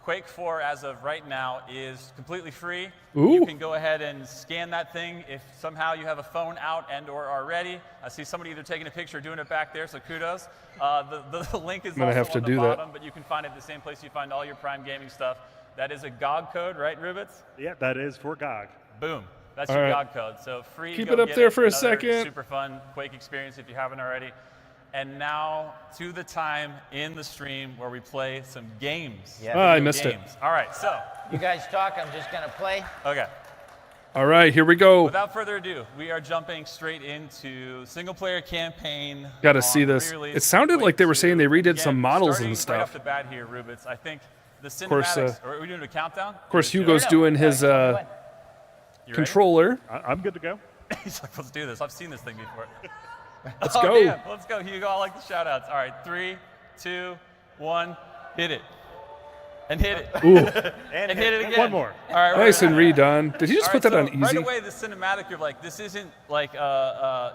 [SPEAKER 4] Quake 4, as of right now, is completely free.
[SPEAKER 1] Ooh.
[SPEAKER 4] You can go ahead and scan that thing if somehow you have a phone out and or are ready. I see somebody either taking a picture or doing it back there, so kudos. The link is
[SPEAKER 1] I'm gonna
[SPEAKER 4] also
[SPEAKER 1] have to
[SPEAKER 4] on the
[SPEAKER 1] do that.
[SPEAKER 4] bottom, but you can find it the same place you find all your Prime Gaming stuff. That is a GOG code, right, Rubitz?
[SPEAKER 6] Yeah, that is for GOG.
[SPEAKER 4] Boom. That's
[SPEAKER 1] All
[SPEAKER 4] your
[SPEAKER 1] right.
[SPEAKER 4] GOG code. So free.
[SPEAKER 1] Keep
[SPEAKER 4] go
[SPEAKER 1] it up
[SPEAKER 4] get
[SPEAKER 1] there for a
[SPEAKER 4] Another
[SPEAKER 1] second.
[SPEAKER 4] Super fun Quake experience if you haven't already. And now to the time in the stream where we play some games.
[SPEAKER 3] Yeah.
[SPEAKER 1] I
[SPEAKER 4] Video
[SPEAKER 1] missed it.
[SPEAKER 4] games. All right, so,
[SPEAKER 3] You guys talk. I'm just gonna play.
[SPEAKER 4] okay.
[SPEAKER 1] All right, here we go.
[SPEAKER 4] Without further ado, we are jumping straight into single-player campaign.
[SPEAKER 1] Gotta
[SPEAKER 4] on
[SPEAKER 1] see this.
[SPEAKER 4] re-release
[SPEAKER 1] It sounded
[SPEAKER 4] Quake
[SPEAKER 1] like they were
[SPEAKER 4] 2.
[SPEAKER 1] saying they redid
[SPEAKER 4] Again,
[SPEAKER 1] some models
[SPEAKER 4] starting
[SPEAKER 1] and stuff.
[SPEAKER 4] Right off the bat here, Rubitz, I think the cinematics.
[SPEAKER 1] course,
[SPEAKER 4] are we doing a countdown?
[SPEAKER 1] Of course, Hugo's doing his controller.
[SPEAKER 6] I'm good to go.
[SPEAKER 4] He's like, let's do this. I've seen this thing before.
[SPEAKER 1] Let's
[SPEAKER 4] Oh,
[SPEAKER 1] go.
[SPEAKER 4] man. Let's go, Hugo. I like the shout-outs. All right, 3, 2, 1, hit it. And hit it.
[SPEAKER 1] Ooh,
[SPEAKER 4] And hit it again.
[SPEAKER 6] One more.
[SPEAKER 4] All right,
[SPEAKER 1] nice and redone. Did you just
[SPEAKER 4] All
[SPEAKER 1] put
[SPEAKER 4] right,
[SPEAKER 1] that on
[SPEAKER 4] so
[SPEAKER 1] easy?
[SPEAKER 4] Right away, the cinematic, you're like, this isn't like a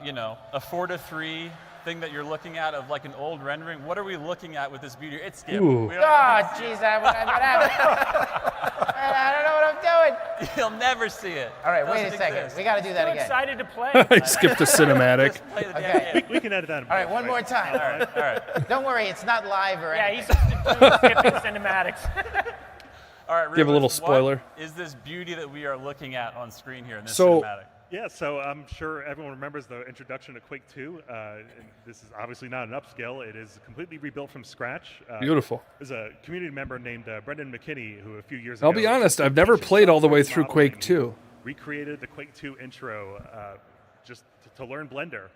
[SPEAKER 4] 4:3 thing that you're looking at of like an old rendering. What are we looking at with this beauty? It's Skip.
[SPEAKER 1] Ooh.
[SPEAKER 4] We don't-
[SPEAKER 3] Oh, jeez, I don't know what I'm doing.
[SPEAKER 4] You'll never see it.
[SPEAKER 3] All right, wait a
[SPEAKER 4] Doesn't
[SPEAKER 3] second.
[SPEAKER 4] exist.
[SPEAKER 3] We got to do that
[SPEAKER 7] So
[SPEAKER 3] again.
[SPEAKER 7] excited to play.
[SPEAKER 1] I skipped the cinematic.
[SPEAKER 4] Just play the damn
[SPEAKER 3] Okay.
[SPEAKER 4] game.
[SPEAKER 6] We can edit that.
[SPEAKER 3] All right, one more time.
[SPEAKER 4] All right.
[SPEAKER 3] Don't worry, it's not live or
[SPEAKER 7] Yeah,
[SPEAKER 3] anything.
[SPEAKER 7] he's just skipping cinematics.
[SPEAKER 4] All right,
[SPEAKER 1] Give a little
[SPEAKER 4] Rubens,
[SPEAKER 1] spoiler.
[SPEAKER 4] What is this beauty that we are looking at on screen here in this
[SPEAKER 1] So-
[SPEAKER 4] cinematic?
[SPEAKER 6] Yeah, so I'm sure everyone remembers the introduction to Quake 2. And this is obviously not an upscale. It is completely rebuilt from scratch.
[SPEAKER 1] Beautiful.
[SPEAKER 6] There's a community member named Brendan McKinney who a few years ago...
[SPEAKER 1] I'll be honest, I've never played all the way through Quake 2.
[SPEAKER 6] Recreated the Quake 2 intro just to learn Blender.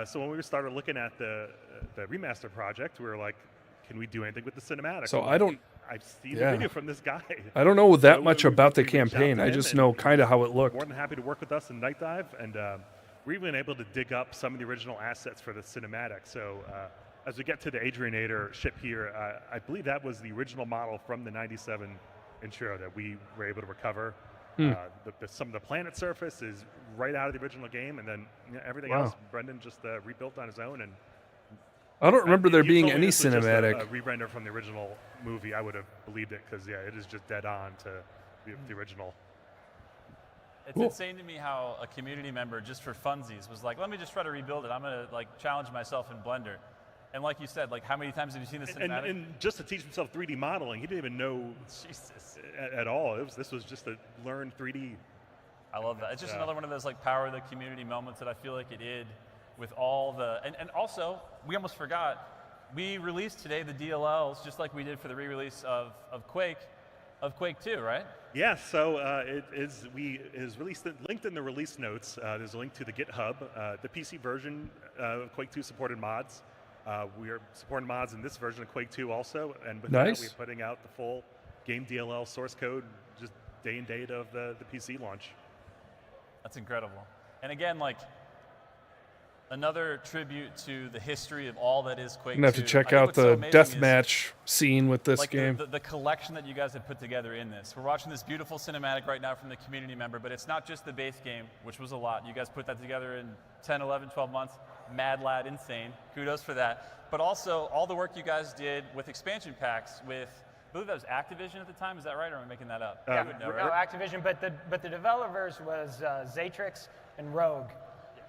[SPEAKER 6] So when we started looking at the remaster project, we were like, can we do anything with the cinematic?
[SPEAKER 1] So
[SPEAKER 6] I've seen
[SPEAKER 1] yeah.
[SPEAKER 6] the video from this guy.
[SPEAKER 1] I don't know that
[SPEAKER 6] So
[SPEAKER 1] much
[SPEAKER 6] we
[SPEAKER 1] about the
[SPEAKER 6] reached out to
[SPEAKER 1] campaign. I
[SPEAKER 6] him
[SPEAKER 1] just
[SPEAKER 6] and
[SPEAKER 1] know
[SPEAKER 6] he
[SPEAKER 1] kind of
[SPEAKER 6] was
[SPEAKER 1] how it looked.
[SPEAKER 6] More than happy to work with us in Night Dive, and we were even able to dig up some of the original assets for the cinematic. So as we get to the Adrianator ship here, I believe that was the original model from the 97 intro that we were able to recover. Some of the planet surface is right out of the original game, and then everything
[SPEAKER 1] Wow.
[SPEAKER 6] else Brendan just rebuilt on his own. And
[SPEAKER 1] I don't remember there
[SPEAKER 6] if you
[SPEAKER 1] being
[SPEAKER 6] told me
[SPEAKER 1] any
[SPEAKER 6] this was just
[SPEAKER 1] cinematic.
[SPEAKER 6] a re-render from the original movie, I would have believed it, because yeah, it is just dead on to the original.
[SPEAKER 4] It's
[SPEAKER 1] Cool.
[SPEAKER 4] insane to me how a community member, just for funsies, was like, let me just try to rebuild it. I'm going to like challenge myself in Blender. And like you said, like how many times have you seen this cinematic?
[SPEAKER 6] And just to teach himself 3D modeling, he didn't even know
[SPEAKER 4] Jesus.
[SPEAKER 6] at all. This was just to learn 3D.
[SPEAKER 4] I love that. It's just
[SPEAKER 6] Yeah.
[SPEAKER 4] another one of those like power of the community moments that I feel like it did with all the, and also, we almost forgot, we released today the DLLs just like we did for the re-release of Quake 2, right?
[SPEAKER 6] Yeah, so it is released, linked in the release notes. There's a link to the GitHub. The PC version of Quake 2 supported mods. We are supporting mods in this version of Quake 2 also, and with
[SPEAKER 1] Nice.
[SPEAKER 6] that, we're putting out the full game DLL source code just day and date of the PC launch.
[SPEAKER 4] That's incredible. And again, like, another tribute to the history of all that is Quake 2.
[SPEAKER 1] I'm gonna have to check
[SPEAKER 4] I think
[SPEAKER 1] out
[SPEAKER 4] what's so
[SPEAKER 1] the
[SPEAKER 4] amazing is,
[SPEAKER 1] deathmatch scene with this
[SPEAKER 4] like
[SPEAKER 1] game.
[SPEAKER 4] the collection that you guys have put together in this. We're watching this beautiful cinematic right now from the community member, but it's not just the base game, which was a lot. You guys put that together in 10, 11, 12 months. Mad lad, insane. Kudos for that. But also all the work you guys did with expansion packs with, I believe that was Activision at the time. Is that right, or am I making that up?
[SPEAKER 7] Yeah,
[SPEAKER 4] You would know,
[SPEAKER 7] no,
[SPEAKER 4] right?
[SPEAKER 7] Activision, but the developers was Zatrix and Rogue,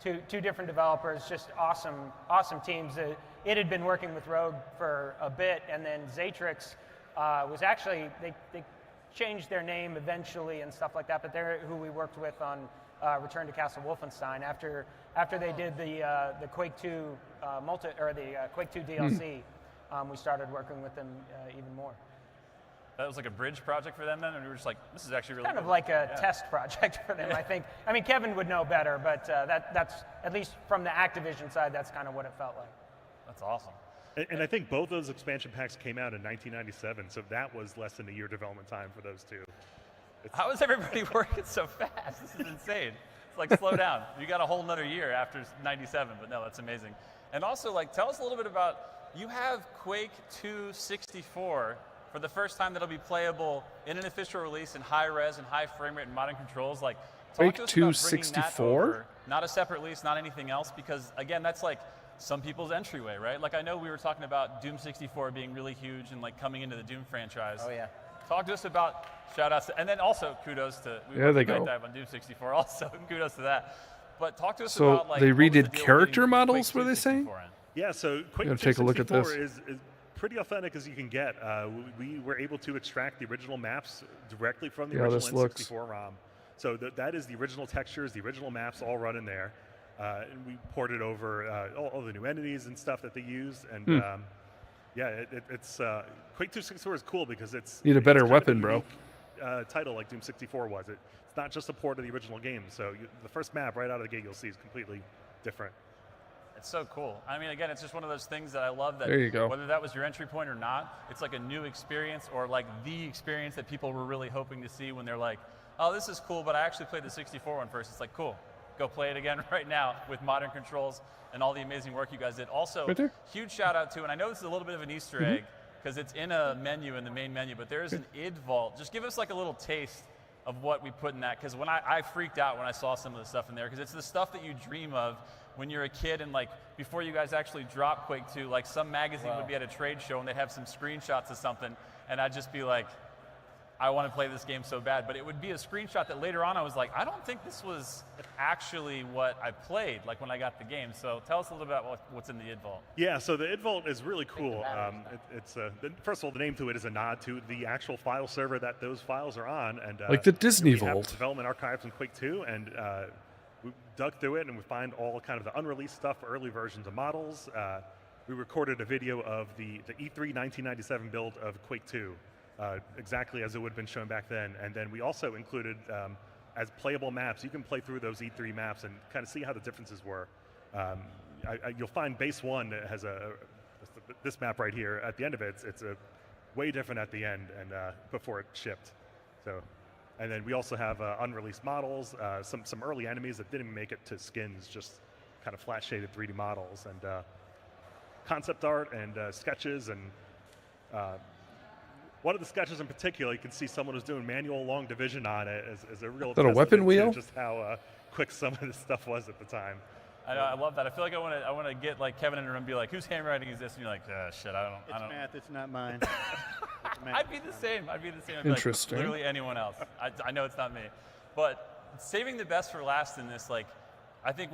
[SPEAKER 7] two different developers, just awesome teams. It had been working with Rogue for a bit, and then Zatrix was actually they changed their name eventually and stuff like that. But they're who we worked with on Return to Castle Wolfenstein after they did the Quake 2 Quake 2 DLC. We started working with them even more.
[SPEAKER 4] That was like a bridge project for them then, and we were just like, this is actually really
[SPEAKER 7] Kind of
[SPEAKER 4] good.
[SPEAKER 7] like a test project for them, I think. I mean, Kevin would know better, but that's, at least from the Activision side, that's kind of what it felt like.
[SPEAKER 4] That's awesome.
[SPEAKER 6] And I think both those expansion packs came out in 1997, so that was less than a year development time for those two.
[SPEAKER 4] How is everybody working so fast? This is insane. It's like, slow down. You got a whole nother year after 97, but no, that's amazing. And also, like, tell us a little bit about, you have Quake 2 64 for the first time that'll be playable in an official release in high res and high frame rate and modern controls. Like, talk
[SPEAKER 1] Quake
[SPEAKER 4] to us
[SPEAKER 1] 2
[SPEAKER 4] about bringing that
[SPEAKER 1] 64?
[SPEAKER 4] over, not a separate release, not anything else, because again, that's like some people's entryway, right? Like, I know we were talking about Doom 64 being really huge and like coming into the Doom franchise.
[SPEAKER 3] Oh yeah.
[SPEAKER 4] talk to us about shout-outs. And then also kudos to
[SPEAKER 1] There they go.
[SPEAKER 4] Night Dive on Doom 64 also. Kudos to that. But talk to us
[SPEAKER 1] So
[SPEAKER 4] about, like,
[SPEAKER 1] they
[SPEAKER 4] what was the
[SPEAKER 1] redid
[SPEAKER 4] deal with
[SPEAKER 1] character
[SPEAKER 4] getting
[SPEAKER 1] models,
[SPEAKER 4] Quake
[SPEAKER 1] were they
[SPEAKER 4] 2
[SPEAKER 1] saying?
[SPEAKER 4] 64 in?
[SPEAKER 6] Yeah, so Quake
[SPEAKER 1] Gonna
[SPEAKER 6] 2
[SPEAKER 1] take a look at
[SPEAKER 6] 64
[SPEAKER 1] this.
[SPEAKER 6] is pretty authentic as you can get. We were able to extract the original maps directly from the
[SPEAKER 1] Yeah,
[SPEAKER 6] original
[SPEAKER 1] this looks-
[SPEAKER 6] N64 ROM. So that is the original textures, the original maps all run in there. And we ported over all the new entities and stuff that they used. And yeah, it's Quake 2 64 is cool because it's
[SPEAKER 1] Need a better
[SPEAKER 6] it's kind
[SPEAKER 1] weapon,
[SPEAKER 6] of
[SPEAKER 1] bro.
[SPEAKER 6] unique, title like Doom 64 was. It's not just a port of the original game. So the first map right out of the gate you'll see is completely different.
[SPEAKER 4] It's so cool. I mean, again, it's just one of those things that I love that
[SPEAKER 1] There you go.
[SPEAKER 4] whether that was your entry point or not, it's like a new experience or like the experience that people were really hoping to see when they're like, oh, this is cool, but I actually played the 64 one first. It's like, cool, go play it again right now with modern controls and all the amazing work you guys did. Also,
[SPEAKER 1] Right there.
[SPEAKER 4] huge shout out to, and I know this is a little bit of an Easter egg because it's in a menu in the main menu, but there is an id vault. Just give us like a little taste of what we put in that, because when I freaked out when I saw some of the stuff in there, because it's the stuff that you dream of when you're a kid, and like before you guys actually drop Quake 2, like some magazine would be at a trade show and they'd have some screenshots of something, and I'd just be like, I want to play this game so bad, but it would be a screenshot that later on I was like, I don't think this was actually what I played, like when I got the game. So tell us a little bit about what's in the id vault.
[SPEAKER 6] Yeah, so the id vault is really cool. First of all, the name to it is a nod to the actual file server that those files are on, and
[SPEAKER 1] Like the Disney
[SPEAKER 6] we have
[SPEAKER 1] Vault.
[SPEAKER 6] development archives in Quake 2, and we dug through it and we find all kind of the unreleased stuff, early versions of models. We recorded a video of the E3 1997 build of Quake 2, exactly as it would have been shown back then, and then we also included as playable maps. You can play through those E3 maps and kind of see how the differences were. You'll find base 1 that has this map right here. At the end of it, it's a way different at the end and before it shipped. So, and then we also have unreleased models, some early enemies that didn't make it to skins, just kind of flat shaded 3D models, and concept art and sketches. And one of the sketches in particular, you can see someone was doing manual long division on it as a real
[SPEAKER 1] Is that a
[SPEAKER 6] testament
[SPEAKER 1] weapon
[SPEAKER 6] to
[SPEAKER 1] wheel?
[SPEAKER 6] just how quick some of this stuff was at the time.
[SPEAKER 4] I know, I love that. I feel like I want to get like Kevin in the room and be like, whose handwriting is this? And you're like, shit, I
[SPEAKER 2] It's
[SPEAKER 4] don't.
[SPEAKER 2] math, it's not mine. It's math.
[SPEAKER 4] I'd be the same. I'd be like
[SPEAKER 1] Interesting.
[SPEAKER 4] literally anyone else. I know it's not me. But saving the best for last in this, like, I think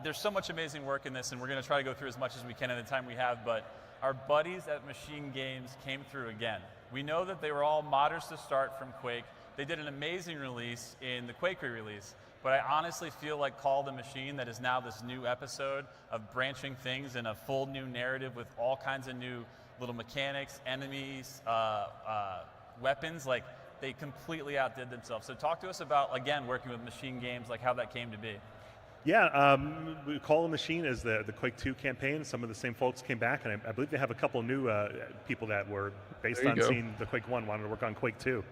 [SPEAKER 4] there's so much amazing work in this, and we're going to try to go through as much as we can in the time we have, but our buddies at Machine Games came through again. We know that they were all modders to start from Quake. They did an amazing release in the Quake re-release, but I honestly feel like Call of the Machine, that is now this new episode of branching things in a full new narrative with all kinds of new little mechanics, enemies, weapons, like they completely outdid themselves. So talk to us about, again, working with Machine Games, like how that came to be.
[SPEAKER 6] Yeah, Call of the Machine is the Quake 2 campaign. Some of the same folks came back, and I believe they have a couple new people that were, based
[SPEAKER 1] There you
[SPEAKER 6] on
[SPEAKER 1] go.
[SPEAKER 6] seeing the Quake 1, wanted to work on Quake 2.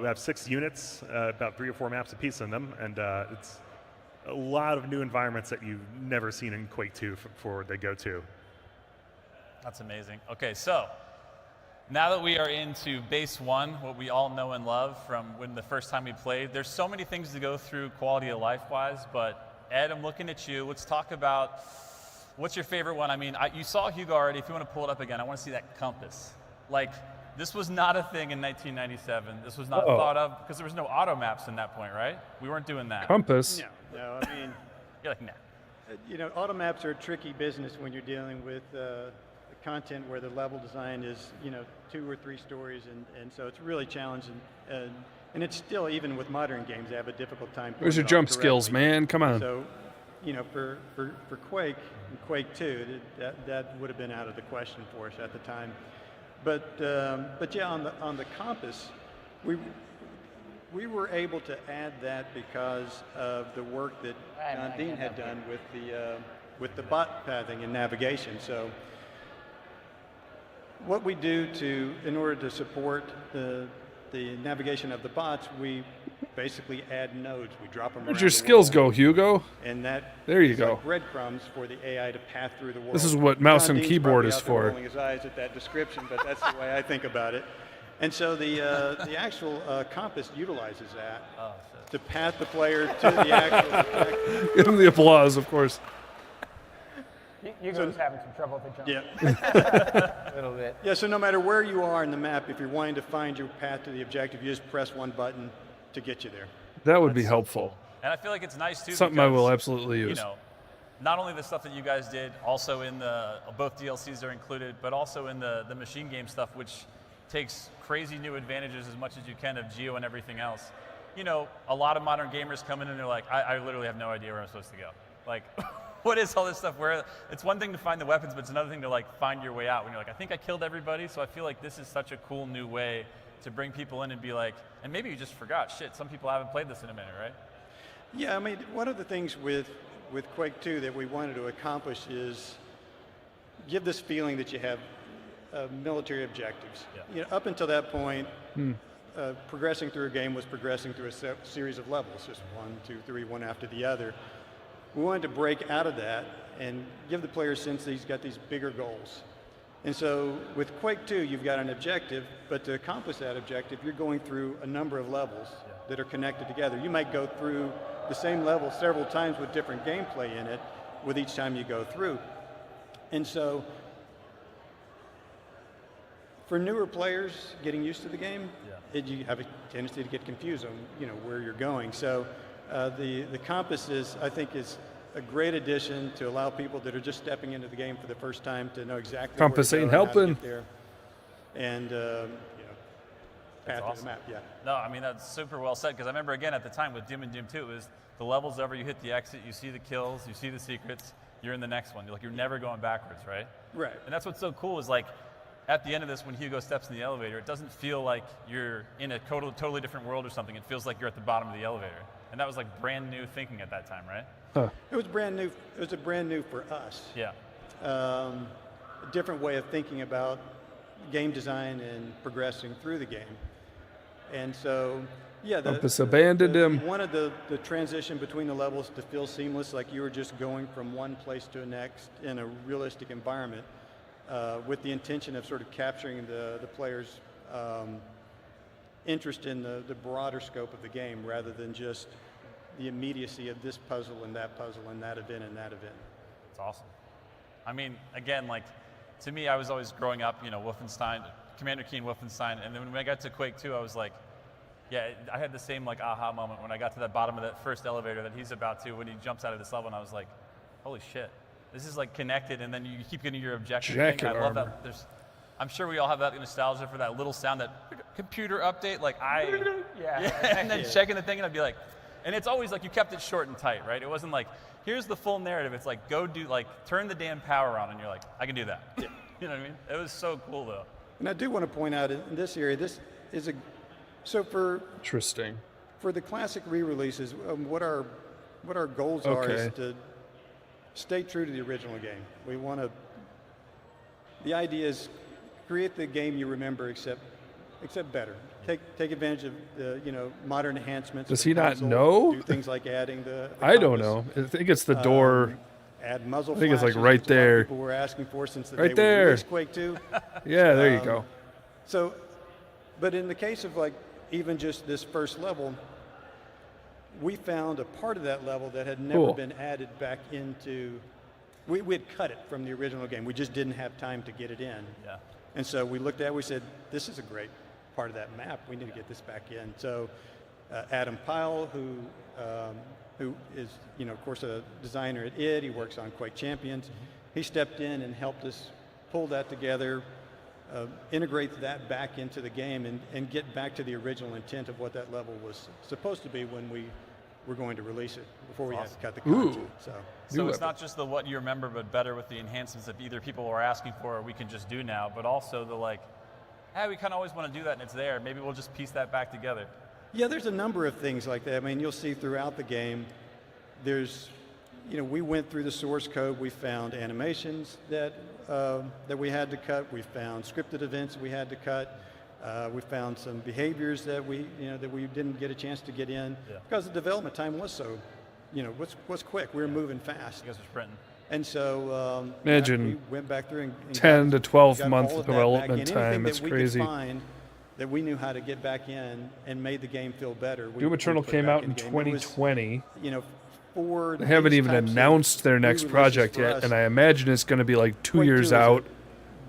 [SPEAKER 6] We have 6 units, about 3 or 4 maps apiece in them, and it's a lot of new environments that you've never seen in Quake 2 before they go to.
[SPEAKER 4] That's amazing. Okay, so now that we are into base 1, what we all know and love from when the first time we played, there's so many things to go through quality of life-wise, but Ed, I'm looking at you. Let's talk about what's your favorite one. I mean, you saw Hugo already. If you want to pull it up again, I want to see that compass. Like, this was not a thing in 1997. This was not thought of, because there was no auto maps in that point, right? We weren't doing that.
[SPEAKER 1] Compass.
[SPEAKER 2] No, I mean,
[SPEAKER 4] You're like, nah.
[SPEAKER 2] auto maps are a tricky business when you're dealing with content where the level design is, 2 or 3 stories, and so it's really challenging. And it's still, even with modern games, they have a difficult time.
[SPEAKER 1] Where's your
[SPEAKER 2] pulling it
[SPEAKER 1] jump
[SPEAKER 2] off
[SPEAKER 1] skills,
[SPEAKER 2] correctly.
[SPEAKER 1] man? Come on.
[SPEAKER 2] So, for Quake and Quake 2, that would have been out of the question for us at the time. But yeah, on the compass, we were able to add that because of the work that John Dean had done with the bot pathing and navigation. So what we do in order to support the navigation of the bots, we basically add nodes. We drop them.
[SPEAKER 1] Where'd your skills go, Hugo?
[SPEAKER 2] And that
[SPEAKER 1] There you
[SPEAKER 2] is
[SPEAKER 1] go.
[SPEAKER 2] like breadcrumbs for the AI to path through the world.
[SPEAKER 1] This is what mouse
[SPEAKER 2] John
[SPEAKER 1] and
[SPEAKER 2] Dean's
[SPEAKER 1] keyboard
[SPEAKER 2] probably
[SPEAKER 1] is
[SPEAKER 2] out there
[SPEAKER 1] for.
[SPEAKER 2] rolling his eyes at that description, but that's the way I think about it. And so the actual compass utilizes that to path the player to the actual objective.
[SPEAKER 1] Give him the applause, of course.
[SPEAKER 7] Hugo's having some trouble with the jump.
[SPEAKER 2] Yeah.
[SPEAKER 3] A little bit.
[SPEAKER 2] Yeah, so no matter where you are in the map, if you're wanting to find your path to the objective, you just press one button to get you there.
[SPEAKER 1] That would be helpful.
[SPEAKER 4] And I feel like it's nice too.
[SPEAKER 1] Something I
[SPEAKER 4] because,
[SPEAKER 1] will absolutely use.
[SPEAKER 4] You know, not only the stuff that you guys did, also in the both DLCs are included, but also in the machine game stuff, which takes crazy new advantages as much as you can of Geo and everything else. You know, a lot of modern gamers come in and they're like, I literally have no idea where I'm supposed to go. Like, what is all this stuff? Where it's one thing to find the weapons, but it's another thing to like find your way out. When you're like, I think I killed everybody, so I feel like this is such a cool new way to bring people in and be like, and maybe you just forgot. Shit, some people haven't played this in a minute, right?
[SPEAKER 2] Yeah, I mean, one of the things with Quake 2 that we wanted to accomplish is give this feeling that you have military objectives.
[SPEAKER 4] Yeah.
[SPEAKER 2] You know, up until that point, progressing through a game was progressing through a series of levels, just 1, 2, 3, one after the other. We wanted to break out of that and give the player a sense that he's got these bigger goals. And so with Quake 2, you've got an objective, but to accomplish that objective, you're going through a number of levels that are connected together. You might go through the same level several times with different gameplay in it with each time you go through. And so for newer players getting used to the game, you have a tendency to get confused on where you're going. So the compass I think is a great addition to allow people that are just stepping into the game for the first time to know exactly
[SPEAKER 1] Compass
[SPEAKER 2] where to
[SPEAKER 1] ain't
[SPEAKER 2] go and how to
[SPEAKER 1] helping.
[SPEAKER 2] get there. And path to the map, yeah.
[SPEAKER 4] No, I mean, that's super well said, because I remember, again, at the time with Doom and Doom 2, it was the levels over, you hit the exit, you see the kills, you see the secrets, you're in the next one. You're never going backwards, right?
[SPEAKER 2] Right.
[SPEAKER 4] And that's what's so cool is, like, at the end of this, when Hugo steps in the elevator, it doesn't feel like you're in a totally different world or something. It feels like you're at the bottom of the elevator. And that was, like, brand new thinking at that time, right?
[SPEAKER 2] It was brand new. It was a brand new for us.
[SPEAKER 4] Yeah.
[SPEAKER 2] A different way of thinking about game design and progressing through the game. And so, yeah,
[SPEAKER 1] Compass abandoned him.
[SPEAKER 2] We wanted the transition between the levels to feel seamless, like you were just going from one place to the next in a realistic environment, with the intention of sort of capturing the player's interest in the broader scope of the game, rather than just the immediacy of this puzzle and that puzzle and that event and that event.
[SPEAKER 4] It's awesome. I mean, again, like, to me, I was always growing up, Wolfenstein, Commander Keen, Wolfenstein, and then when I got to Quake 2, I was like, yeah, I had the same, like, aha moment when I got to the bottom of that first elevator that he's about to, when he jumps out of this level, and I was like, holy shit, this is, like, connected, and then you keep getting your objective.
[SPEAKER 1] Jacket
[SPEAKER 4] I love
[SPEAKER 1] armor.
[SPEAKER 4] that. I'm sure we all have that nostalgia for that little sound, that computer update, like, and then checking the thing, and I'd be like, and it's always like you kept it short and tight, right? It wasn't like, here's the full narrative. It's like, go do, like, turn the damn power on, and you're like, I can do that. Yeah. You know what I mean? It was so cool, though.
[SPEAKER 2] And I do want to point out in this area, this is so for the classic re-releases, what our goals are is to stay true to the original game. We want to, the idea is create the game you remember, except better. Take advantage of the modern enhancements.
[SPEAKER 1] Does
[SPEAKER 2] of the
[SPEAKER 1] he not
[SPEAKER 2] console,
[SPEAKER 1] know?
[SPEAKER 2] Do things like adding the
[SPEAKER 1] I don't
[SPEAKER 2] compass,
[SPEAKER 1] know. I think it's the door.
[SPEAKER 2] Add muzzle
[SPEAKER 1] I think it's like
[SPEAKER 2] flashes,
[SPEAKER 1] right
[SPEAKER 2] which a lot of
[SPEAKER 1] there.
[SPEAKER 2] people were asking for since the
[SPEAKER 1] Right
[SPEAKER 2] day
[SPEAKER 1] there.
[SPEAKER 2] we released Quake 2.
[SPEAKER 1] Yeah, there you go.
[SPEAKER 2] So, but in the case of, like, even just this first level, we found a part of that level that had never been added back into. We had cut it from the original game. We just didn't have time to get it in.
[SPEAKER 4] Yeah.
[SPEAKER 2] And so we looked at it, we said, this is a great part of that map. We need to get this back in. So Adam Pyle, who is, of course, a designer at id, he works on Quake Champions. He stepped in and helped us pull that together, integrate that back into the game, and get back to the original intent of what that level was supposed to be when we were going to release it, before we had to cut the content.
[SPEAKER 4] So it's not just the what you remember, but better with the enhancements that either people were asking for or we can just do now, but also the, like, hey, we kind of always want to do that and it's there. Maybe we'll just piece that back together.
[SPEAKER 2] Yeah, there's a number of things like that. I mean, you'll see throughout the game, there's, we went through the source code. We found animations that we had to cut. We found scripted events we had to cut. We found some behaviors that we didn't get a chance to get in because the development time was so, was quick. We were moving fast.
[SPEAKER 4] You guys are sprinting.
[SPEAKER 2] And so
[SPEAKER 1] imagine
[SPEAKER 2] we went back through and
[SPEAKER 1] 10 to 12
[SPEAKER 2] got
[SPEAKER 1] month
[SPEAKER 2] all of that
[SPEAKER 1] development
[SPEAKER 2] back in.
[SPEAKER 1] time.
[SPEAKER 2] Anything
[SPEAKER 1] It's
[SPEAKER 2] that we
[SPEAKER 1] crazy.
[SPEAKER 2] could find that we knew how to get back in and made the game feel better.
[SPEAKER 1] Doom Eternal
[SPEAKER 2] put
[SPEAKER 1] came
[SPEAKER 2] back
[SPEAKER 1] out in
[SPEAKER 2] game. It was,
[SPEAKER 1] 2020.
[SPEAKER 2] for
[SPEAKER 1] They haven't
[SPEAKER 2] these
[SPEAKER 1] even
[SPEAKER 2] types of
[SPEAKER 1] announced their
[SPEAKER 2] new
[SPEAKER 1] next
[SPEAKER 2] releases
[SPEAKER 1] project
[SPEAKER 2] for
[SPEAKER 1] yet,
[SPEAKER 2] us,
[SPEAKER 1] and I imagine it's going to be like 2
[SPEAKER 2] Quake 2
[SPEAKER 1] years
[SPEAKER 2] is a
[SPEAKER 1] out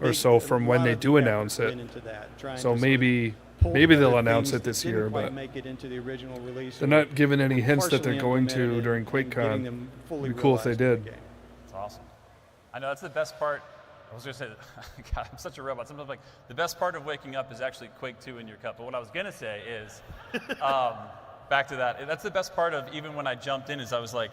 [SPEAKER 1] or
[SPEAKER 2] big-
[SPEAKER 1] so
[SPEAKER 2] a
[SPEAKER 1] from when
[SPEAKER 2] lot
[SPEAKER 1] they
[SPEAKER 2] of
[SPEAKER 1] do
[SPEAKER 2] the
[SPEAKER 1] announce
[SPEAKER 2] effort
[SPEAKER 1] it.
[SPEAKER 2] went into that, trying
[SPEAKER 1] So
[SPEAKER 2] to sort of
[SPEAKER 1] maybe
[SPEAKER 2] pull
[SPEAKER 1] maybe
[SPEAKER 2] together
[SPEAKER 1] they'll announce
[SPEAKER 2] things
[SPEAKER 1] it this
[SPEAKER 2] that
[SPEAKER 1] year,
[SPEAKER 2] didn't quite
[SPEAKER 1] but
[SPEAKER 2] make it into the original release.
[SPEAKER 1] they're
[SPEAKER 2] or
[SPEAKER 1] not giving any
[SPEAKER 2] were
[SPEAKER 1] hints that they're
[SPEAKER 2] partially
[SPEAKER 1] going to
[SPEAKER 2] implemented
[SPEAKER 1] during
[SPEAKER 2] and getting
[SPEAKER 1] QuakeCon.
[SPEAKER 2] them fully
[SPEAKER 1] It'd be cool if they
[SPEAKER 2] realized in the
[SPEAKER 1] did.
[SPEAKER 2] game.
[SPEAKER 4] It's awesome. I know that's the best part. I was going to say, God, I'm such a robot. Sometimes I'm like, the best part of waking up is actually Quake 2 in your cup. But what I was going to say is, back to that, that's the best part of even when I jumped in is I was like,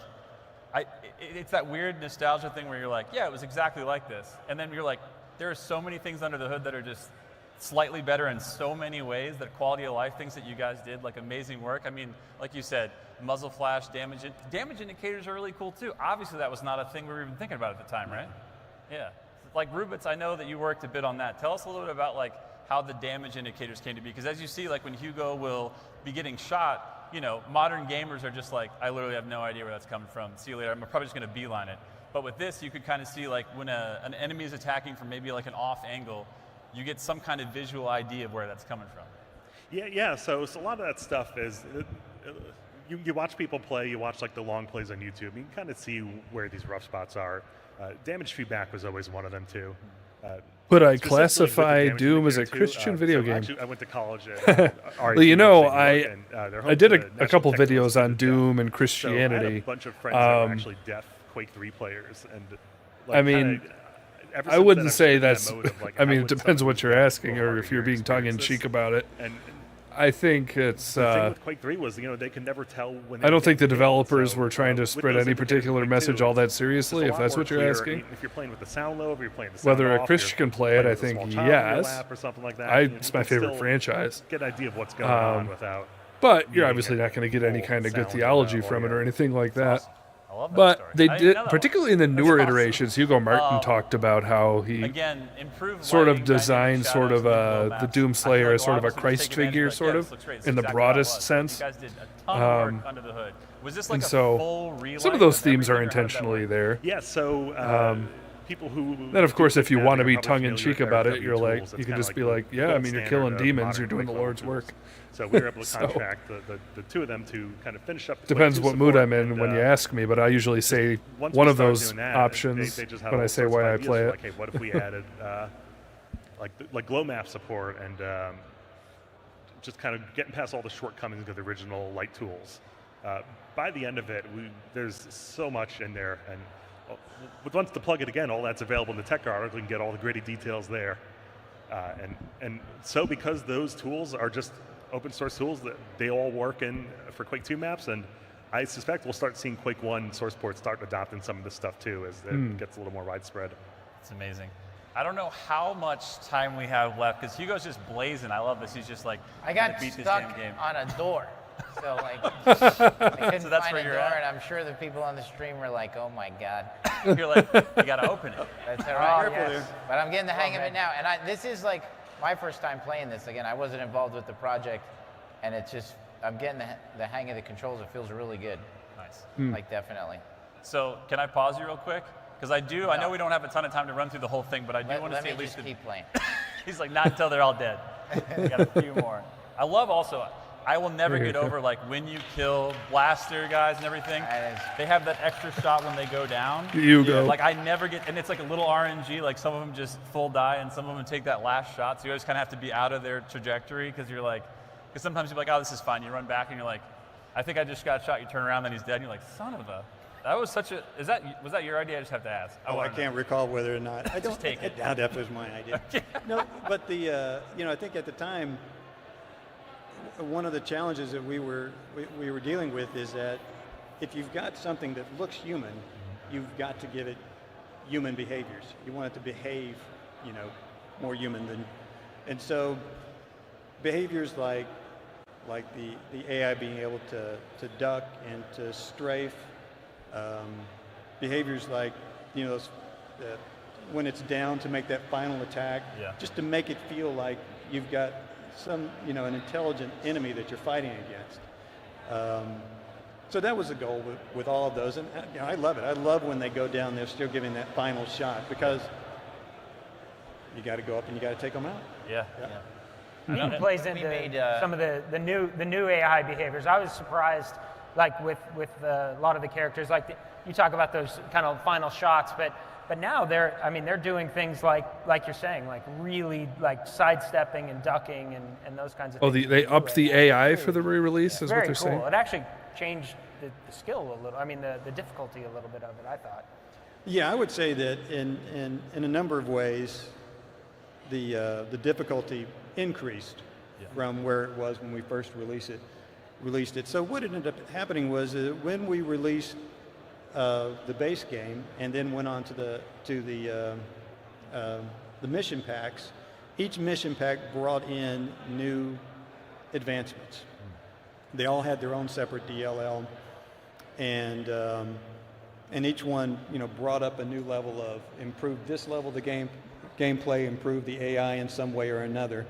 [SPEAKER 4] it's that weird nostalgia thing where you're like, yeah, it was exactly like this. And then you're like, there are so many things under the hood that are just slightly better in so many ways, that quality of life things that you guys did, like amazing work. I mean, like you said, muzzle flash, damage indicators are really cool too. Obviously that was not a thing we were even thinking about at the time, right? Yeah. Like Rubitz, I know that you worked a bit on that. Tell us a little bit about like how the damage indicators came to be, because as you see, like when Hugo will be getting shot, you know, modern gamers are just like, I literally have no idea where that's coming from. See you later, I'm probably just gonna beeline it. But with this, you could kind of see like when an enemy is attacking from maybe like an off angle, you get some kind of visual idea of where that's coming from.
[SPEAKER 6] Yeah. So a lot of that stuff is, you watch people play, you watch like the long plays on YouTube, you can kind of see where these rough spots are. Damage feedback was always one of them too.
[SPEAKER 1] Would I
[SPEAKER 6] Specifically with the
[SPEAKER 1] classify
[SPEAKER 6] damage
[SPEAKER 1] Doom as a
[SPEAKER 6] indicator, too,
[SPEAKER 1] Christian video
[SPEAKER 6] so
[SPEAKER 1] game?
[SPEAKER 6] Actually, I went to college at
[SPEAKER 1] Well, you know,
[SPEAKER 6] I
[SPEAKER 1] I did a couple videos on Doom and Christianity.
[SPEAKER 6] So I had a bunch of friends that were actually deaf Quake 3 players, and like,
[SPEAKER 1] I mean,
[SPEAKER 6] ever
[SPEAKER 1] I
[SPEAKER 6] since
[SPEAKER 1] wouldn't
[SPEAKER 6] then,
[SPEAKER 1] say
[SPEAKER 6] I've been in
[SPEAKER 1] that's.
[SPEAKER 6] that mode of, like,
[SPEAKER 1] I
[SPEAKER 6] how
[SPEAKER 1] mean, it
[SPEAKER 6] would
[SPEAKER 1] depends
[SPEAKER 6] someone
[SPEAKER 1] what you're
[SPEAKER 6] who's deaf
[SPEAKER 1] asking,
[SPEAKER 6] go
[SPEAKER 1] or
[SPEAKER 6] harder
[SPEAKER 1] if you're
[SPEAKER 6] your
[SPEAKER 1] being tongue in cheek
[SPEAKER 6] experiences.
[SPEAKER 1] about it.
[SPEAKER 6] And
[SPEAKER 1] I think it's.
[SPEAKER 6] the thing with Quake 3 was, they could never tell when.
[SPEAKER 1] I don't think the developers
[SPEAKER 6] so,
[SPEAKER 1] were trying to
[SPEAKER 6] with
[SPEAKER 1] spread
[SPEAKER 6] those
[SPEAKER 1] any
[SPEAKER 6] indicators in
[SPEAKER 1] particular
[SPEAKER 6] Quake
[SPEAKER 1] message
[SPEAKER 6] 2,
[SPEAKER 1] all that
[SPEAKER 6] it's
[SPEAKER 1] seriously,
[SPEAKER 6] a
[SPEAKER 1] if
[SPEAKER 6] lot
[SPEAKER 1] that's
[SPEAKER 6] more
[SPEAKER 1] what you're
[SPEAKER 6] clear,
[SPEAKER 1] asking.
[SPEAKER 6] If you're playing with the sound low, if you're playing the sound
[SPEAKER 1] Whether a
[SPEAKER 6] off,
[SPEAKER 1] Christian
[SPEAKER 6] you're
[SPEAKER 1] can play it,
[SPEAKER 6] playing
[SPEAKER 1] I
[SPEAKER 6] with a
[SPEAKER 1] think
[SPEAKER 6] small child in your
[SPEAKER 1] yes.
[SPEAKER 6] lap or something like that,
[SPEAKER 1] It's my
[SPEAKER 6] you can
[SPEAKER 1] favorite
[SPEAKER 6] still
[SPEAKER 1] franchise.
[SPEAKER 6] Get an idea of what's going on without.
[SPEAKER 1] But you're
[SPEAKER 6] needing
[SPEAKER 1] obviously
[SPEAKER 6] a
[SPEAKER 1] not going to get any
[SPEAKER 6] full
[SPEAKER 1] kind of good
[SPEAKER 6] sound
[SPEAKER 1] theology from it or
[SPEAKER 6] audio.
[SPEAKER 1] anything like that.
[SPEAKER 4] Awesome. I love that
[SPEAKER 1] But
[SPEAKER 4] story.
[SPEAKER 1] they
[SPEAKER 4] I didn't
[SPEAKER 1] did,
[SPEAKER 4] know that one.
[SPEAKER 1] particularly in the
[SPEAKER 4] That's
[SPEAKER 1] newer
[SPEAKER 4] awesome.
[SPEAKER 1] iterations. Hugo Martin talked about how he
[SPEAKER 4] Again, improved
[SPEAKER 1] sort of
[SPEAKER 4] lighting, dynamic
[SPEAKER 1] designed sort
[SPEAKER 4] shadows,
[SPEAKER 1] of
[SPEAKER 4] and low
[SPEAKER 1] the
[SPEAKER 4] maps.
[SPEAKER 1] Doom
[SPEAKER 4] I feel
[SPEAKER 1] Slayer
[SPEAKER 4] like
[SPEAKER 1] as sort of a
[SPEAKER 4] lot us would
[SPEAKER 1] Christ
[SPEAKER 4] take advantage
[SPEAKER 1] figure,
[SPEAKER 4] like,
[SPEAKER 1] sort
[SPEAKER 4] yeah,
[SPEAKER 1] of,
[SPEAKER 4] this looks great. This
[SPEAKER 1] in
[SPEAKER 4] is
[SPEAKER 1] the
[SPEAKER 4] exactly what it
[SPEAKER 1] broadest
[SPEAKER 4] was.
[SPEAKER 1] sense.
[SPEAKER 4] You guys did a ton of work under the hood. Was this like
[SPEAKER 1] And
[SPEAKER 4] a
[SPEAKER 1] so
[SPEAKER 4] full relight
[SPEAKER 1] some of those
[SPEAKER 4] of
[SPEAKER 1] themes are
[SPEAKER 4] everything, or how did that
[SPEAKER 1] intentionally
[SPEAKER 4] work?
[SPEAKER 1] there.
[SPEAKER 6] Yeah, so people who
[SPEAKER 1] Then, of course,
[SPEAKER 6] do
[SPEAKER 1] if you
[SPEAKER 6] Quake
[SPEAKER 1] want to
[SPEAKER 6] now,
[SPEAKER 1] be
[SPEAKER 6] they're probably
[SPEAKER 1] tongue in cheek
[SPEAKER 6] familiar with
[SPEAKER 1] about it, you're like,
[SPEAKER 6] tools.
[SPEAKER 1] you
[SPEAKER 6] It's
[SPEAKER 1] can
[SPEAKER 6] kinda
[SPEAKER 1] just be
[SPEAKER 6] the
[SPEAKER 1] like, yeah, I
[SPEAKER 6] gold
[SPEAKER 1] mean, you're
[SPEAKER 6] standard
[SPEAKER 1] killing
[SPEAKER 6] of
[SPEAKER 1] demons,
[SPEAKER 6] modern
[SPEAKER 1] you're doing the
[SPEAKER 6] Quake
[SPEAKER 1] Lord's
[SPEAKER 6] level
[SPEAKER 1] work.
[SPEAKER 6] tools. So we were able to
[SPEAKER 1] So-
[SPEAKER 6] contract the two of them to kind of finish up. the
[SPEAKER 1] Depends
[SPEAKER 6] Quake 2
[SPEAKER 1] what mood
[SPEAKER 6] support,
[SPEAKER 1] I'm in
[SPEAKER 6] and,
[SPEAKER 1] when you ask me, but I usually say
[SPEAKER 6] once
[SPEAKER 1] one
[SPEAKER 6] we
[SPEAKER 1] of
[SPEAKER 6] started
[SPEAKER 1] those
[SPEAKER 6] doing that,
[SPEAKER 1] options
[SPEAKER 6] they just had
[SPEAKER 1] when
[SPEAKER 6] all
[SPEAKER 1] I say
[SPEAKER 6] sorts of
[SPEAKER 1] why I
[SPEAKER 6] ideas
[SPEAKER 1] play
[SPEAKER 6] for,
[SPEAKER 1] it.
[SPEAKER 6] like, hey, what if we added like glow map support and just kind of getting past all the shortcomings of the original light tools. By the end of it, there's so much in there, and once to plug it again, all that's available in the tech article. You can get all the gritty details there, and so because those tools are just open source tools, that they all work in for Quake 2 maps, and I suspect we'll start seeing Quake 1 source ports start adopting some of this stuff too as it gets a little more widespread.
[SPEAKER 4] It's amazing. I don't know how much time we have left because Hugo's just blazing. I love this. He's just like,
[SPEAKER 3] I
[SPEAKER 4] "I'm gonna
[SPEAKER 3] got
[SPEAKER 4] beat this
[SPEAKER 3] stuck
[SPEAKER 4] damn game."
[SPEAKER 3] on a door. So like, I couldn't
[SPEAKER 4] So that's
[SPEAKER 3] find
[SPEAKER 4] where
[SPEAKER 3] a
[SPEAKER 4] you're
[SPEAKER 3] door,
[SPEAKER 4] at?
[SPEAKER 3] and I'm sure the people on the stream were like, "Oh my god."
[SPEAKER 4] You're like, you gotta open it.
[SPEAKER 3] That's all right.
[SPEAKER 2] Careful there.
[SPEAKER 3] But I'm getting the hang of it now, and this is like my first time playing this. Again, I wasn't involved with the project, and it's just I'm getting the hang of the controls. It feels really good.
[SPEAKER 4] Nice.
[SPEAKER 3] Like definitely.
[SPEAKER 4] So can I pause you real quick? Because I know we don't have a ton of time to run through the whole thing, but I do want to
[SPEAKER 3] Let
[SPEAKER 4] see
[SPEAKER 3] me
[SPEAKER 4] at least
[SPEAKER 3] just keep playing.
[SPEAKER 4] He's like, not until they're all dead. We got a few more. I love also, I will never get over like when you kill blaster guys and everything, they have that extra shot when they go down.
[SPEAKER 1] Hugo.
[SPEAKER 4] Like I never get, and it's like a little RNG, like some of them just full die and some of them take that last shot. So you always kind of have to be out of their trajectory because you're like, because sometimes you're like, oh, this is fine. You run back and you're like, I think I just got shot. You turn around, then he's dead. And you're like, son of a, that was such a, was that your idea? I just have to ask.
[SPEAKER 2] I can't recall whether or not. I don't
[SPEAKER 4] take it.
[SPEAKER 2] I doubt that was my idea. No, but I think at the time, one of the challenges that we were dealing with is that if you've got something that looks human, you've got to give it human behaviors. You want it to behave, more human than, and so behaviors like the AI being able to duck and to strafe, behaviors like when it's down to make that final attack, just to make it feel like you've got some an intelligent enemy that you're fighting against. So that was the goal with all of those, and I love it. I love when they go down there still giving that final shot because you got to go up and you got to take them out.
[SPEAKER 4] Yeah.
[SPEAKER 7] He plays into
[SPEAKER 3] made,
[SPEAKER 7] some of the new AI behaviors. I was surprised like with a lot of the characters. Like you talk about those kind of final shots, but now they're doing things like you're saying, like really like sidestepping and ducking and those kinds of
[SPEAKER 1] Oh,
[SPEAKER 7] things.
[SPEAKER 1] they upped the AI for the re-release, is what
[SPEAKER 7] Very
[SPEAKER 1] they're
[SPEAKER 7] cool.
[SPEAKER 1] saying?
[SPEAKER 7] It actually changed the skill a little. I mean, the difficulty a little bit of it, I thought.
[SPEAKER 2] Yeah, I would say that in a number of ways, the difficulty increased from where it was when we first released it. So what ended up happening was when we released the base game and then went on to the mission packs, each mission pack brought in new advancements. They all had their own separate DLL, and each one, brought up a new level of improved this level of the gameplay, improved the AI in some way or another.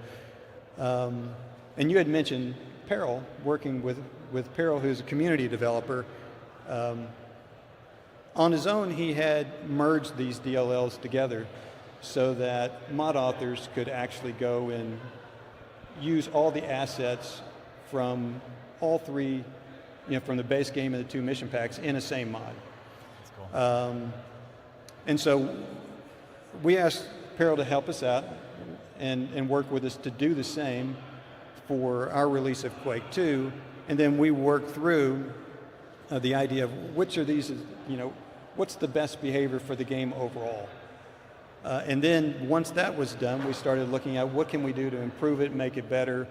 [SPEAKER 2] And you had mentioned Peril, working with Peril, who's a community developer. On his own, he had merged these DLLs together so that mod authors could actually go and use all the assets from all three, from the base game and the 2 mission packs in a same mod.
[SPEAKER 4] That's cool.
[SPEAKER 2] And so we asked Peril to help us out and work with us to do the same for our release of Quake 2, and then we worked through the idea of which of these is, what's the best behavior for the game overall. And then once that was done, we started looking at what can we do to improve it, make it better.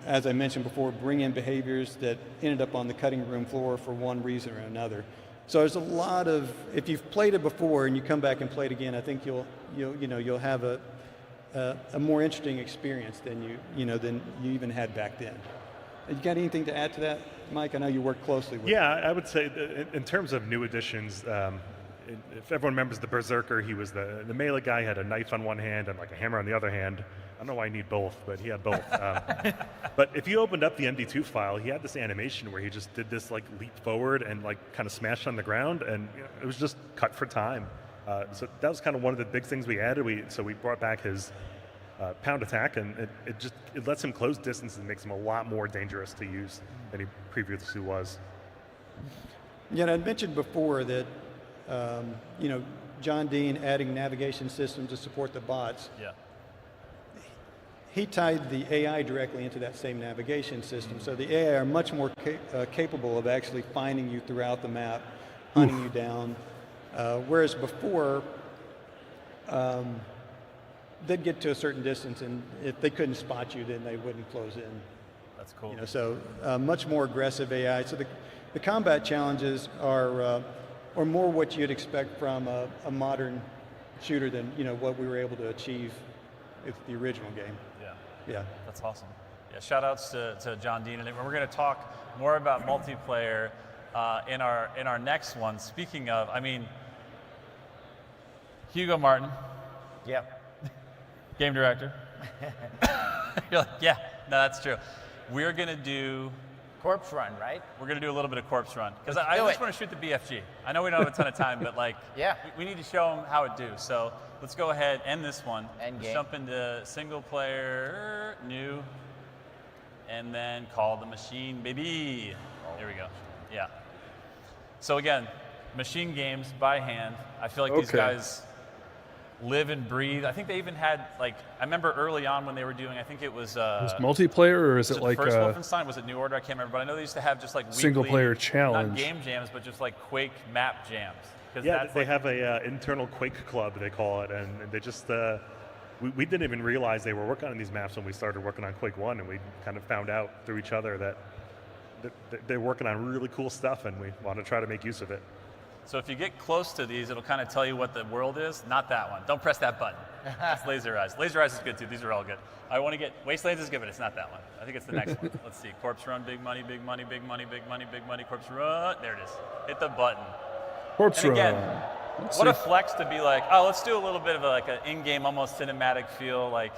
[SPEAKER 2] As I mentioned before, bring in behaviors that ended up on the cutting room floor for one reason or another. So there's a lot of, if you've played it before and you come back and play it again, I think you'll have a more interesting experience than you even had back then. You got anything to add to that, Mike? I know you work closely with.
[SPEAKER 6] Yeah, I would say that in terms of new additions, if everyone remembers the Berserker, he was the melee guy, had a knife on one hand and like a hammer on the other hand. I don't know why you need both, but he had both. But if you opened up the MD2 file, he had this animation where he just did this like leap forward and like kind of smashed on the ground, and it was just cut for time. So that was kind of one of the big things we added. So we brought back his pound attack, and it lets him close distance and makes him a lot more dangerous to use than he previously was.
[SPEAKER 2] Yeah, and I mentioned before that John Dean adding navigation systems to support the bots.
[SPEAKER 4] Yeah.
[SPEAKER 2] He tied the AI directly into that same navigation system, so the AI are much more capable of actually finding you throughout the map, hunting you down, whereas before they'd get to a certain distance, and if they couldn't spot you, then they wouldn't close in.
[SPEAKER 4] That's cool.
[SPEAKER 2] So much more aggressive AI. So the combat challenges are more what you'd expect from a modern shooter than what we were able to achieve with the original game. Yeah.
[SPEAKER 4] That's awesome. Yeah, shout outs to John Dean, and we're going to talk more about multiplayer in our next one. Speaking of, Hugo Martin.
[SPEAKER 3] Yeah.
[SPEAKER 4] Game director. You're like, yeah, no, that's true. We're going to do
[SPEAKER 3] Corpse Run, right?
[SPEAKER 4] We're going to do a little bit of Corpse Run. Because I
[SPEAKER 3] do
[SPEAKER 4] just
[SPEAKER 3] it.
[SPEAKER 4] want to shoot the BFG. I know we don't have a ton of time, but
[SPEAKER 3] yeah.
[SPEAKER 4] we need to show them how it do. So let's go ahead, end this one.
[SPEAKER 3] End
[SPEAKER 4] Let's
[SPEAKER 3] game.
[SPEAKER 4] jump into single player, new, and then call the machine, baby. Here we go. Yeah. So again, machine games by hand. I feel like these guys live and breathe. I think they even had, I remember early on when they were doing, I think it was...
[SPEAKER 1] Is multiplayer, or is it like
[SPEAKER 4] first Wolfenstein? Was it New Order? I can't remember, but I know they used to have just weekly,
[SPEAKER 1] single player challenge.
[SPEAKER 4] Not game jams, but just Quake map jams.
[SPEAKER 6] Yeah, they have a internal Quake club, they call it, and they just... we didn't even realize they were working on these maps when we started working on Quake 1, and we kind of found out through each other that they're working on really cool stuff, and we want to try to make use of it.
[SPEAKER 4] So if you get close to these, it'll kind of tell you what the world is. Not that one. Don't press that button. That's Laser Eyes. Laser Eyes is good too. These are all good. I want to get Wastelands is good, but it's not that one. I think it's the next one. Let's see. Corpse Run, big money, big money, big money, big money, big money. Corpse Run. There it is. Hit the button.
[SPEAKER 1] Corpse
[SPEAKER 4] and again,
[SPEAKER 1] Run.
[SPEAKER 4] What a flex to be let's do a little bit of an in-game, almost cinematic feel. Right.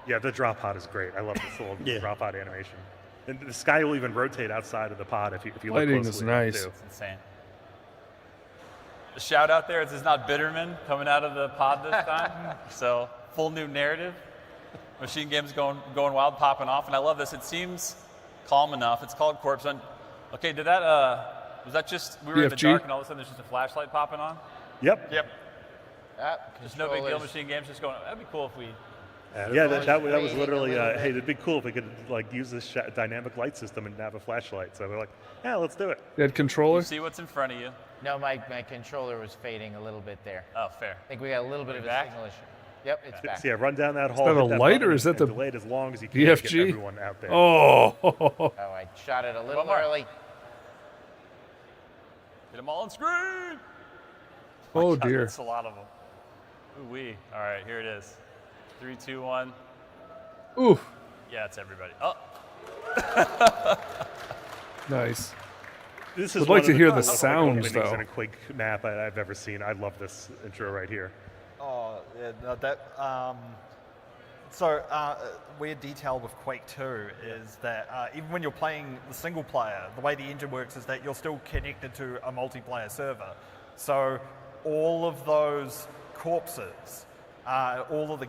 [SPEAKER 6] Yeah, the drop pod is great. I love this little drop pod animation. And the sky will even rotate outside of the pod if you look closely.
[SPEAKER 1] Lighting is nice.
[SPEAKER 4] It's insane. The shout out there is not Bitterman coming out of the pod this time. So full new narrative. Machine games going wild, popping off, and I love this. It seems calm enough. It's called Corpse Hunt. Okay, did that, was that just, we were in the
[SPEAKER 1] BFG?
[SPEAKER 4] dark and all of a sudden there's just a flashlight popping on?
[SPEAKER 6] Yep.
[SPEAKER 4] There's no big deal, machine games just going, that'd be cool if we,
[SPEAKER 6] Yeah, that was literally, hey, it'd be cool if we could like use this dynamic light system and have a flashlight. So we're like, yeah, let's do it.
[SPEAKER 1] You had controller?
[SPEAKER 4] see what's in front of you.
[SPEAKER 3] No, my controller was fading a little bit there.
[SPEAKER 4] Oh, fair.
[SPEAKER 3] I think we got a little bit of a
[SPEAKER 4] back?
[SPEAKER 3] signal issue. Yep, it's back.
[SPEAKER 6] So yeah, run down that hall.
[SPEAKER 1] that
[SPEAKER 6] hit
[SPEAKER 1] a
[SPEAKER 6] that
[SPEAKER 1] light,
[SPEAKER 6] button,
[SPEAKER 1] or is that
[SPEAKER 6] and
[SPEAKER 1] the
[SPEAKER 6] delay it as long as you can to
[SPEAKER 1] BFG?
[SPEAKER 6] get everyone out there.
[SPEAKER 1] Oh.
[SPEAKER 3] Oh, I shot it a little
[SPEAKER 4] more.
[SPEAKER 3] early.
[SPEAKER 4] Get them all on screen.
[SPEAKER 1] Oh,
[SPEAKER 4] God,
[SPEAKER 1] dear.
[SPEAKER 4] That's a lot of them. Ooh wee. All right, here it is. 3, 2, 1.
[SPEAKER 1] Ooh.
[SPEAKER 4] Yeah, it's everybody. Oh,
[SPEAKER 1] Nice.
[SPEAKER 6] This is
[SPEAKER 1] Would
[SPEAKER 6] one
[SPEAKER 1] like
[SPEAKER 6] of
[SPEAKER 1] to hear the
[SPEAKER 6] coolest,
[SPEAKER 1] sounds,
[SPEAKER 6] openings
[SPEAKER 1] though.
[SPEAKER 6] in a Quake map I've ever seen. I love this intro right here.
[SPEAKER 5] Oh, yeah, no, weird detail with Quake 2 is that even when you're playing the single player, the way the engine works is that you're still connected to a multiplayer server. So all of those corpses, all of the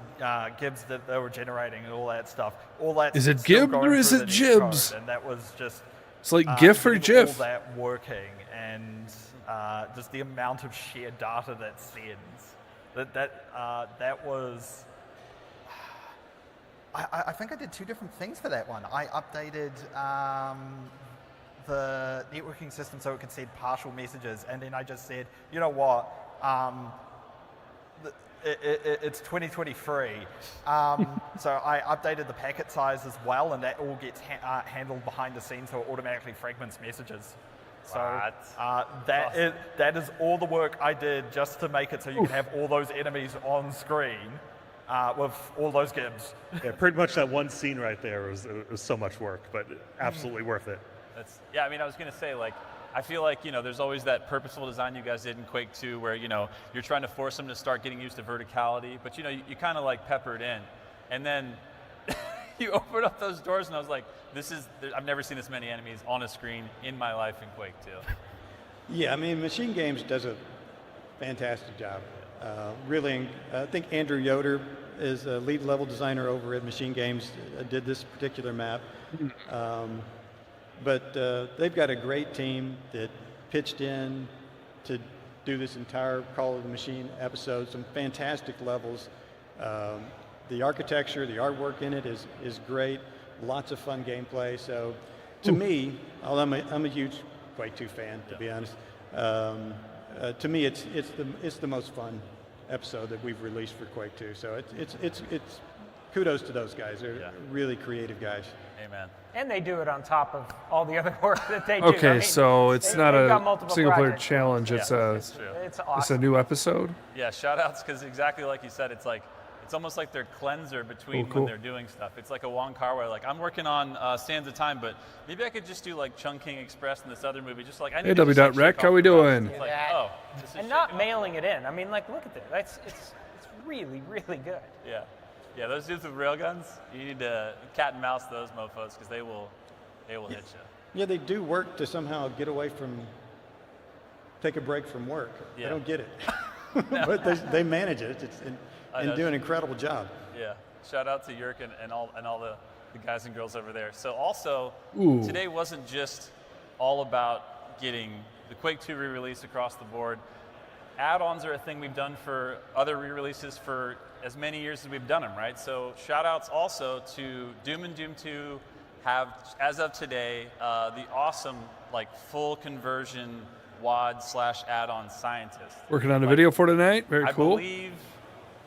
[SPEAKER 5] gibs that they were generating and all that stuff, all that
[SPEAKER 1] Is it
[SPEAKER 5] still
[SPEAKER 1] gib
[SPEAKER 5] going
[SPEAKER 1] or is
[SPEAKER 5] through
[SPEAKER 1] it
[SPEAKER 5] the net
[SPEAKER 1] jibs?
[SPEAKER 5] code, and that was just
[SPEAKER 1] It's like GIF or
[SPEAKER 5] getting all
[SPEAKER 1] GIF.
[SPEAKER 5] that working, and just the amount of shared data that sends. That was. I think I did 2 different things for that one. I updated the networking system so it could send partial messages, and then I just said, you know what, it's 2023, so I updated the packet size as well, and that all gets handled behind the scenes, so it automatically fragments messages. So that is all the work I did just to make it so you can have all those enemies on screen with all those gibs.
[SPEAKER 6] Yeah, pretty much that one scene right there was so much work, but absolutely worth it.
[SPEAKER 4] I mean, I was going to say, like, I feel like, there's always that purposeful design you guys did in Quake 2 where, you're trying to force them to start getting used to verticality, but, you kind of like pepper it in. And then you open up those doors and I was like, I've never seen this many enemies on a screen in my life in Quake 2.
[SPEAKER 2] Yeah, I mean, Machine Games does a fantastic job. Really, I think Andrew Yoder is a lead level designer over at Machine Games, did this particular map. But they've got a great team that pitched in to do this entire Call of the Machine episode, some fantastic levels. The architecture, the artwork in it is great, lots of fun gameplay. So to me, although I'm a huge Quake 2 fan, to be honest, to me it's the most fun episode that we've released for Quake 2. So it's kudos to those guys. They're really creative guys.
[SPEAKER 4] Amen.
[SPEAKER 7] And they do it on top of all the other work that they do.
[SPEAKER 1] Okay,
[SPEAKER 7] I mean,
[SPEAKER 1] so it's not
[SPEAKER 7] they've got
[SPEAKER 1] a
[SPEAKER 7] multiple
[SPEAKER 1] single player
[SPEAKER 7] projects.
[SPEAKER 1] challenge. It's a
[SPEAKER 7] It's
[SPEAKER 1] it's a
[SPEAKER 7] awesome.
[SPEAKER 1] new episode.
[SPEAKER 4] Yeah, shout outs, because exactly like you said, it's almost like their cleanser between
[SPEAKER 1] cool.
[SPEAKER 4] when they're doing stuff. It's like a Wong Kar-wai, like, I'm working on Sands of Time, but maybe I could just do like Chungking Express in this other movie, just like I need
[SPEAKER 1] Hey,
[SPEAKER 4] to just, like,
[SPEAKER 1] W.Rec,
[SPEAKER 4] shake
[SPEAKER 1] how
[SPEAKER 4] off
[SPEAKER 1] we
[SPEAKER 4] the rust.
[SPEAKER 1] doing?
[SPEAKER 4] It's like,
[SPEAKER 3] Yeah.
[SPEAKER 4] this is
[SPEAKER 7] And
[SPEAKER 4] shaking
[SPEAKER 7] not
[SPEAKER 4] off.
[SPEAKER 7] mailing it in. I mean, like, look at this. It's really, really good.
[SPEAKER 4] Yeah, those dudes with railguns, you need to cat and mouse those mofos because they will hit you.
[SPEAKER 2] Yeah, they do work to somehow get away from, take a break from work.
[SPEAKER 4] Yeah.
[SPEAKER 2] They don't get it, but they manage it and do an incredible job.
[SPEAKER 4] Yeah, shout out to Yerk and all the guys and girls over there. So also,
[SPEAKER 1] Ooh.
[SPEAKER 4] today wasn't just all about getting the Quake 2 re-release across the board. Add-ons are a thing we've done for other re-releases for as many years as we've done them, right? So shout outs also to Doom and Doom 2 have, as of today, the awesome full conversion WAD/add-on scientist.
[SPEAKER 1] Working on a video for tonight. Very
[SPEAKER 4] I
[SPEAKER 1] cool.
[SPEAKER 4] believe,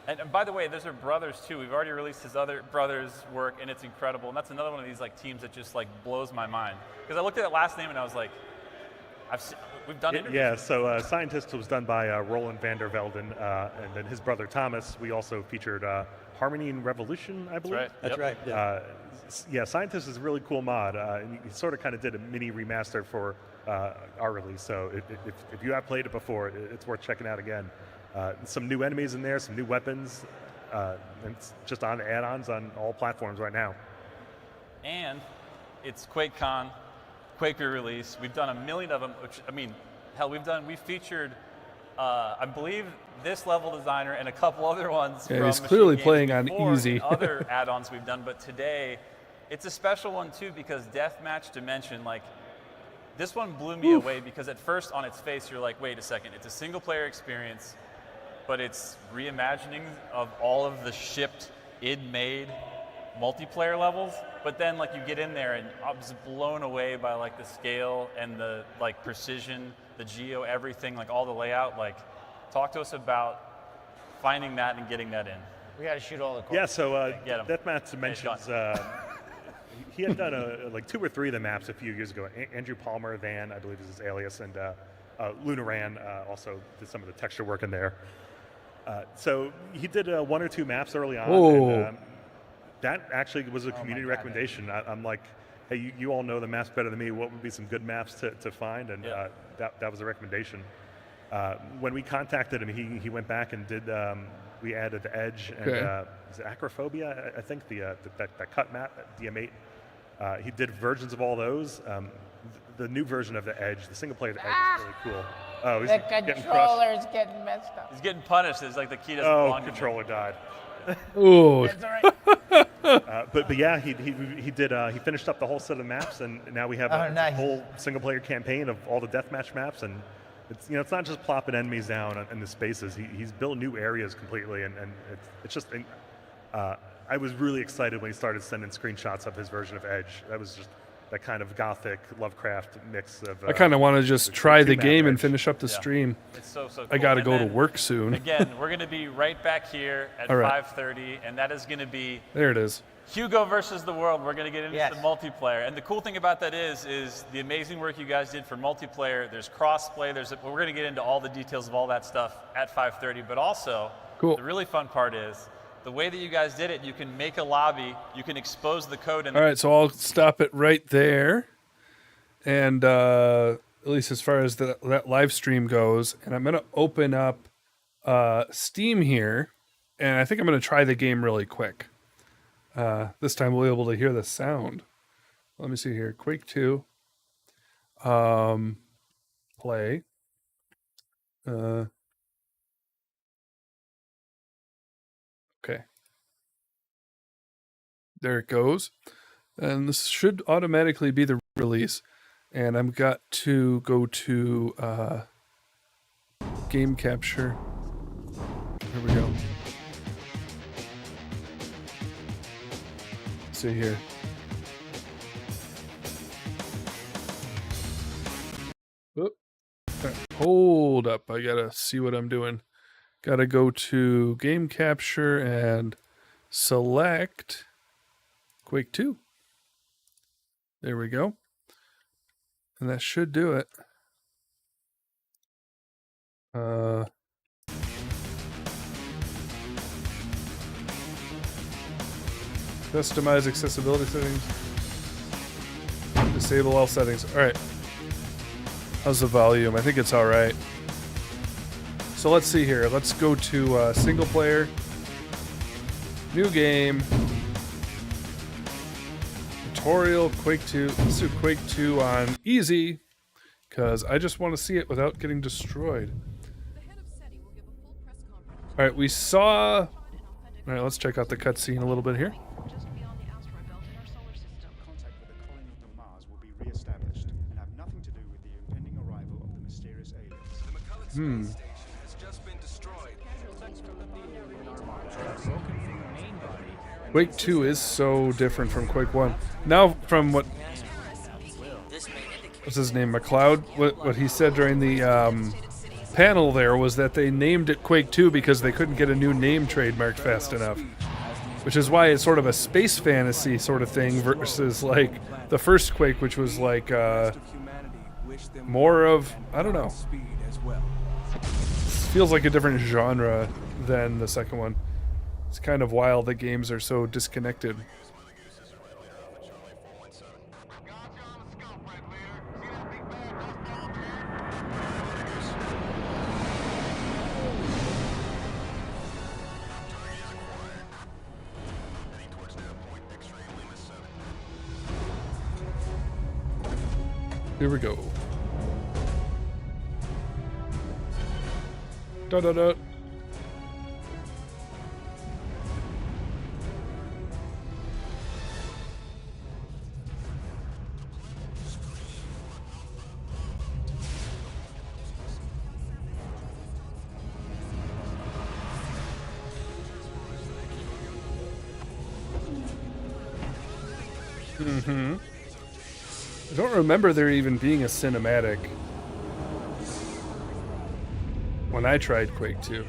[SPEAKER 4] and by the way, those are brothers too. We've already released his other brother's work, and it's incredible. And that's another one of these teams that just blows my mind. Because I looked at that last name and I was like, we've done interviews.
[SPEAKER 6] Yeah, so Scientist was done by Roland van der Velden, and then his brother Thomas. We also featured Harmony and Revolution, I believe.
[SPEAKER 4] That's right.
[SPEAKER 2] That's right. Yeah.
[SPEAKER 6] Scientist is a really cool mod. And he sort of kind of did a mini remaster for our release. So if you have played it before, it's worth checking out again. Some new enemies in there, some new weapons, and it's just on add-ons on all platforms right now.
[SPEAKER 4] And it's Quakecon, Quake re-release. We've done a million of them, which, I mean, hell, we've featured, I believe, this level designer and a couple other ones
[SPEAKER 1] Yeah,
[SPEAKER 4] from
[SPEAKER 1] he's
[SPEAKER 4] Machine
[SPEAKER 1] clearly
[SPEAKER 4] Games
[SPEAKER 1] playing on
[SPEAKER 4] before
[SPEAKER 1] easy.
[SPEAKER 4] and other add-ons we've done, but today It's a special one too because Deathmatch Dimension, like, this one blew me away because at first on its face you're like, wait a second, it's a single player experience, but it's reimagining of all of the shipped, id-made multiplayer levels. But then like you get in there and I was blown away by like the scale and the like precision, the geo, everything, like all the layout. Like, talk to us about finding that and getting that in.
[SPEAKER 3] We got to shoot all the corners.
[SPEAKER 6] Yeah, so
[SPEAKER 4] Get 'em.
[SPEAKER 6] Deathmatch Dimensions, he had done like 2 or 3 of the maps a few years ago. Andrew Palmer, Van, I believe is his alias, and Lunaran also did some of the texture work in there. So he did 1 or 2 maps early on. And, that actually was a community recommendation. I'm like, hey, you all know the maps better than me. What would be some good maps to find? And that was a recommendation. When we contacted him, he went back and did. We added the Edge and is it Acrophobia? I think that cut map, DM8. He did versions of all those. The new version of the Edge, the single player of the Edge, is really cool. Oh, he's
[SPEAKER 3] The
[SPEAKER 6] getting crushed.
[SPEAKER 3] controller's getting messed up.
[SPEAKER 4] He's getting punished. It's like the key doesn't
[SPEAKER 6] Oh,
[SPEAKER 4] belong to him.
[SPEAKER 6] controller died.
[SPEAKER 1] Ooh.
[SPEAKER 3] That's all right.
[SPEAKER 6] But yeah, he did. He finished up the whole set of maps, and now we have a
[SPEAKER 3] nice.
[SPEAKER 6] whole single player campaign of all the deathmatch maps. And it's it's not just plopping enemies down in the spaces. He's built new areas completely, and it's just. I was really excited when he started sending screenshots of his version of Edge. That was just that kind of gothic Lovecraft mix of.
[SPEAKER 1] I kind of want to just try the
[SPEAKER 6] two-map
[SPEAKER 1] game and
[SPEAKER 6] Edge.
[SPEAKER 1] finish up the stream.
[SPEAKER 4] It's so cool.
[SPEAKER 1] I got to
[SPEAKER 4] And
[SPEAKER 1] go to
[SPEAKER 4] then,
[SPEAKER 1] work soon.
[SPEAKER 4] Again, we're going to be right back here at
[SPEAKER 1] All right.
[SPEAKER 4] 5:30, and that is going to be
[SPEAKER 1] There it is.
[SPEAKER 4] Hugo versus the world. We're going to get into
[SPEAKER 3] Yes.
[SPEAKER 4] the multiplayer. And the cool thing about that is the amazing work you guys did for multiplayer. There's crossplay. We're going to get into all the details of all that stuff at 5:30. But also,
[SPEAKER 1] Cool.
[SPEAKER 4] the really fun part is the way that you guys did it. You can make a lobby. You can expose the code. And
[SPEAKER 1] All right, so I'll stop it right there. And at least as far as that live stream goes, and I'm going to open up Steam here, and I think I'm going to try the game really quick. This time we'll be able to hear the sound. Let me see here. Quake 2. Play. Okay. There it goes. And this should automatically be the release. And I've got to go to game capture. Here we go. Let's see here. Oop. Hold up. I gotta see what I'm doing. Gotta go to game capture and select Quake 2. There we go. And that should do it. Customize accessibility settings. Disable all settings. All right. How's the volume? I think it's all right. So let's see here. Let's go to single player. New game. Tutorial, Quake 2. Let's do Quake 2 on easy, because I just want to see it without getting destroyed. Alright, we saw... Alright, let's check out the cutscene a little bit here.
[SPEAKER 8] Contact with the colony on Mars will be re-established and have nothing to do with the impending arrival of the mysterious aliens.
[SPEAKER 9] has just been destroyed.
[SPEAKER 1] Quake 2 is so different from Quake 1. Now, from what's his name, McLeod? What he said during the panel there was that they named it Quake 2 because they couldn't get a new name trademark fast enough. Which is why it's sort of a space fantasy sort of thing versus like the first Quake, which was like more of, I don't know. Feels like a different genre than the second one. It's kind of wild that games are so disconnected. Here we go. Da da da. Mm-hmm. I don't remember there even being a cinematic when I tried Quake 2.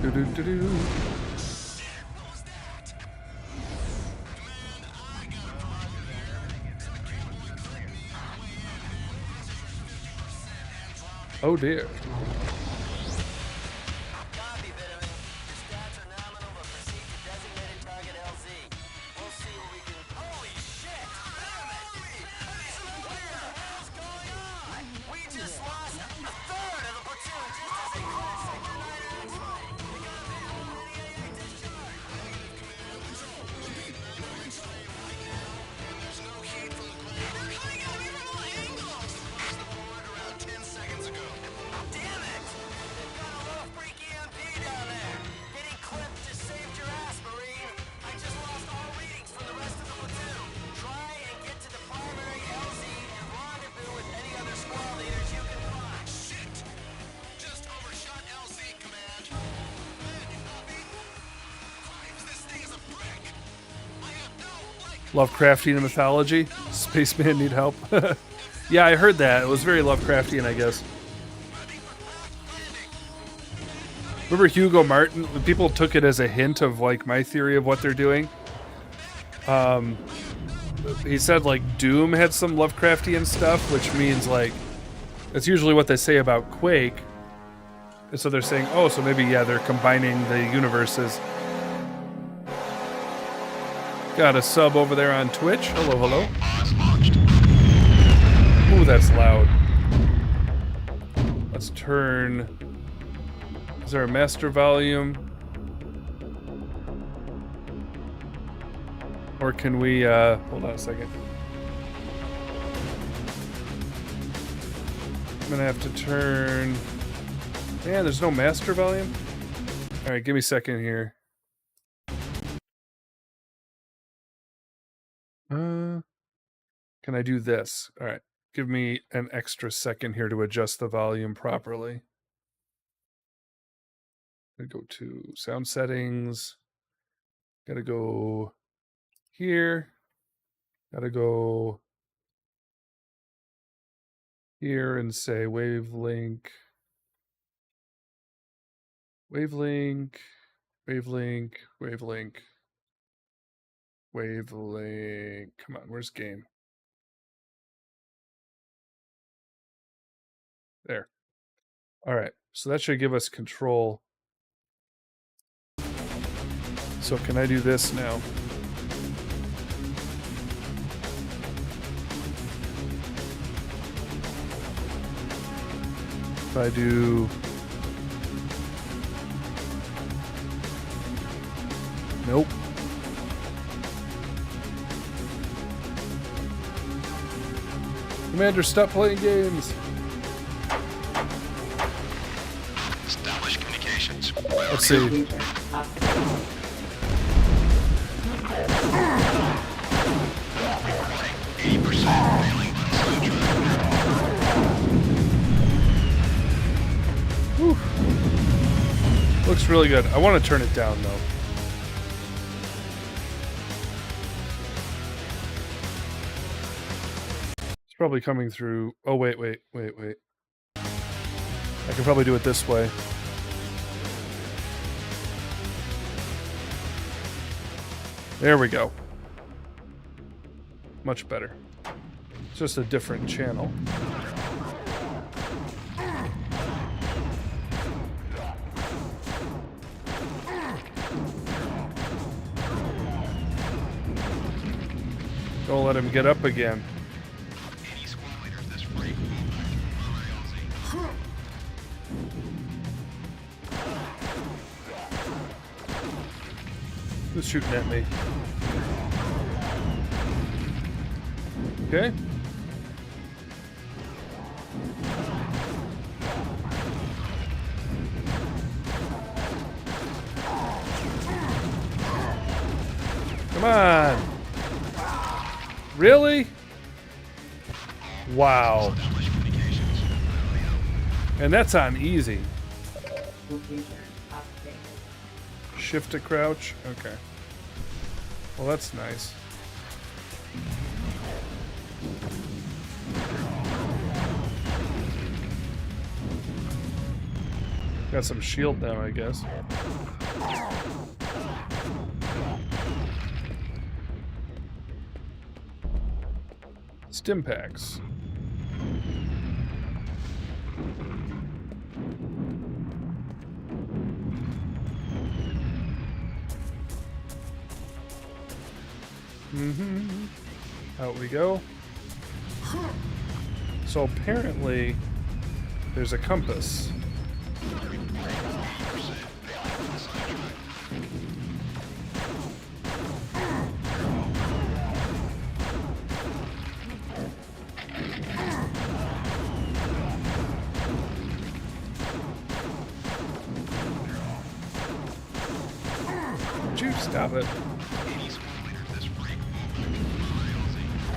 [SPEAKER 1] Do-do-do-do. Oh dear.
[SPEAKER 10] Copy, Bitterman. Your stats are nominal, but proceed to designated target LZ. We'll see what we can... Holy shit! Bitterman! What the hell's going on? We just lost a third of the platoon just as they cleared Sector 9 X-Ray. They got a visual on the AA discharge. There's no heat from the ground. They're coming at me from all angles! Crossed the board around 10 seconds ago. Damn it! They've got a low freak EMP down there. Getting clipped just saved your ass, Marine. I just lost all readings from the rest of the platoon. Try and get to the primary LZ and rendezvous with any other squad leaders you can find. Shit! Just overshot LZ, Command. Man, you copy? Hives, this thing is a brick. I have no,
[SPEAKER 1] Lovecraftian mythology. Spaceman need help. Yeah, I heard that. It was very Lovecraftian, I guess. Remember Hugo Martin? People took it as a hint of like my theory of what they're doing. He said like Doom had some Lovecraftian stuff, which means like that's usually what they say about Quake. And so they're saying, oh, so maybe yeah, they're combining the universes. Got a sub over there on Twitch. Hello, hello. Ooh, that's loud. Let's turn. Is there a master volume? Or can we, hold on a second. I'm gonna have to turn. Man, there's no master volume? Alright, give me a second here. Can I do this? Alright, give me an extra second here to adjust the volume properly. Gotta go to sound settings. Gotta go here. Gotta go here and say wavelink. Wavelink. Wavelink. Wavelink. Wavelink. Come on, where's game? There. All right, so that should give us control. So can I do this now? If I do... Nope. Commander, stop playing games.
[SPEAKER 10] Establish communications.
[SPEAKER 1] Let's see. Whew. Looks really good. I want to turn it down though. It's probably coming through. Oh, wait. I can probably do it this way. There we go. Much better. It's just a different channel. Don't let him get up again. Who's shooting at me? Okay. Come on. Really? Wow. And that's on easy. Shift to crouch? Okay. Well, that's nice. Got some shield now, I guess. Stim packs. Out we go. So apparently there's a compass. Would you stop it?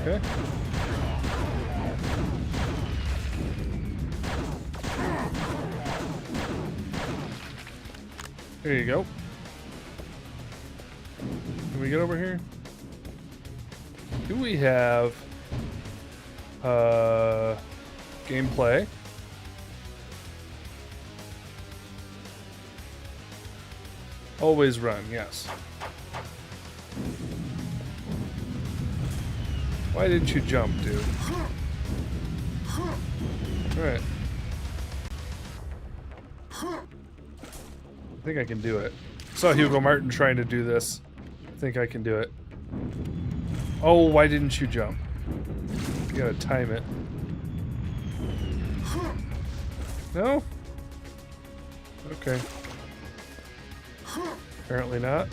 [SPEAKER 1] Okay. There you go. Can we get over here? Do we have gameplay? Always run, yes. Why didn't you jump, dude? Alright. I think I can do it. Saw Hugo Martin trying to do this. I think I can do it. Oh, why didn't you jump? You gotta time it. No? Okay. Apparently not.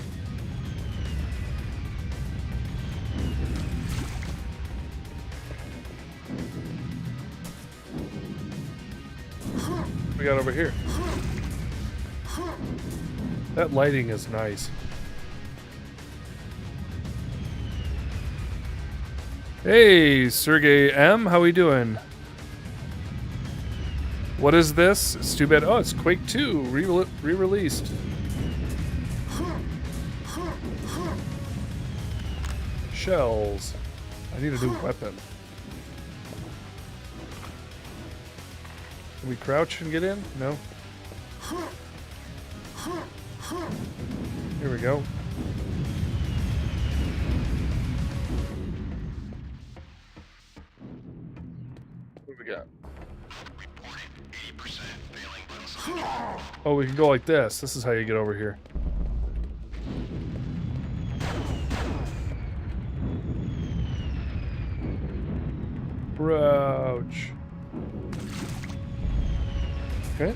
[SPEAKER 1] What we got over here? That lighting is nice. Hey, Sergey M, how we doing? What is this? It's too bad. Oh, it's Quake 2 re-released. Shells. I need a new weapon. Can we crouch and get in? No. Here we go. What do we got? Oh, we can go like this. This is how you get over here. Crouch. Okay.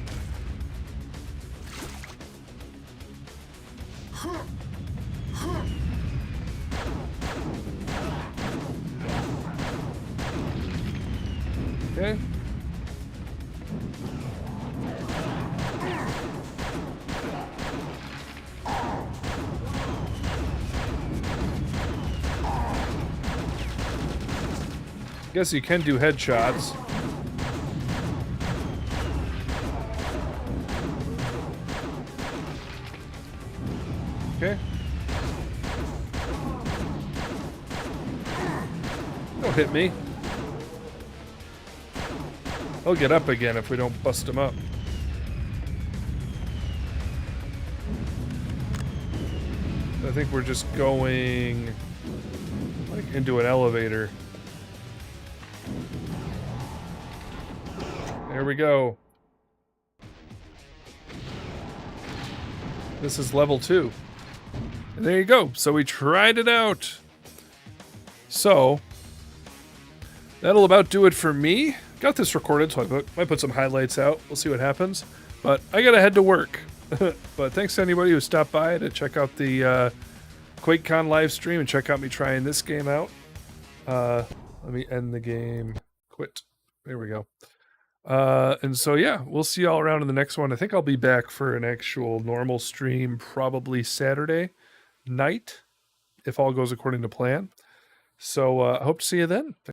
[SPEAKER 1] Okay. Guess you can do headshots. Okay. Don't hit me. He'll get up again if we don't bust him up. I think we're just going like into an elevator. There we go. This is level 2. And there you go. So we tried it out. So that'll about do it for me. Got this recorded, so I might put some highlights out. We'll see what happens. But I gotta head to work. But thanks to anybody who stopped by to check out the Quakecon live stream and check out me trying this game out. Let me end the game. Quit. There we go. And so yeah, we'll see y'all around in the next one. I think I'll be back for an actual normal stream probably Saturday night, if all goes according to plan. So I hope to see you then.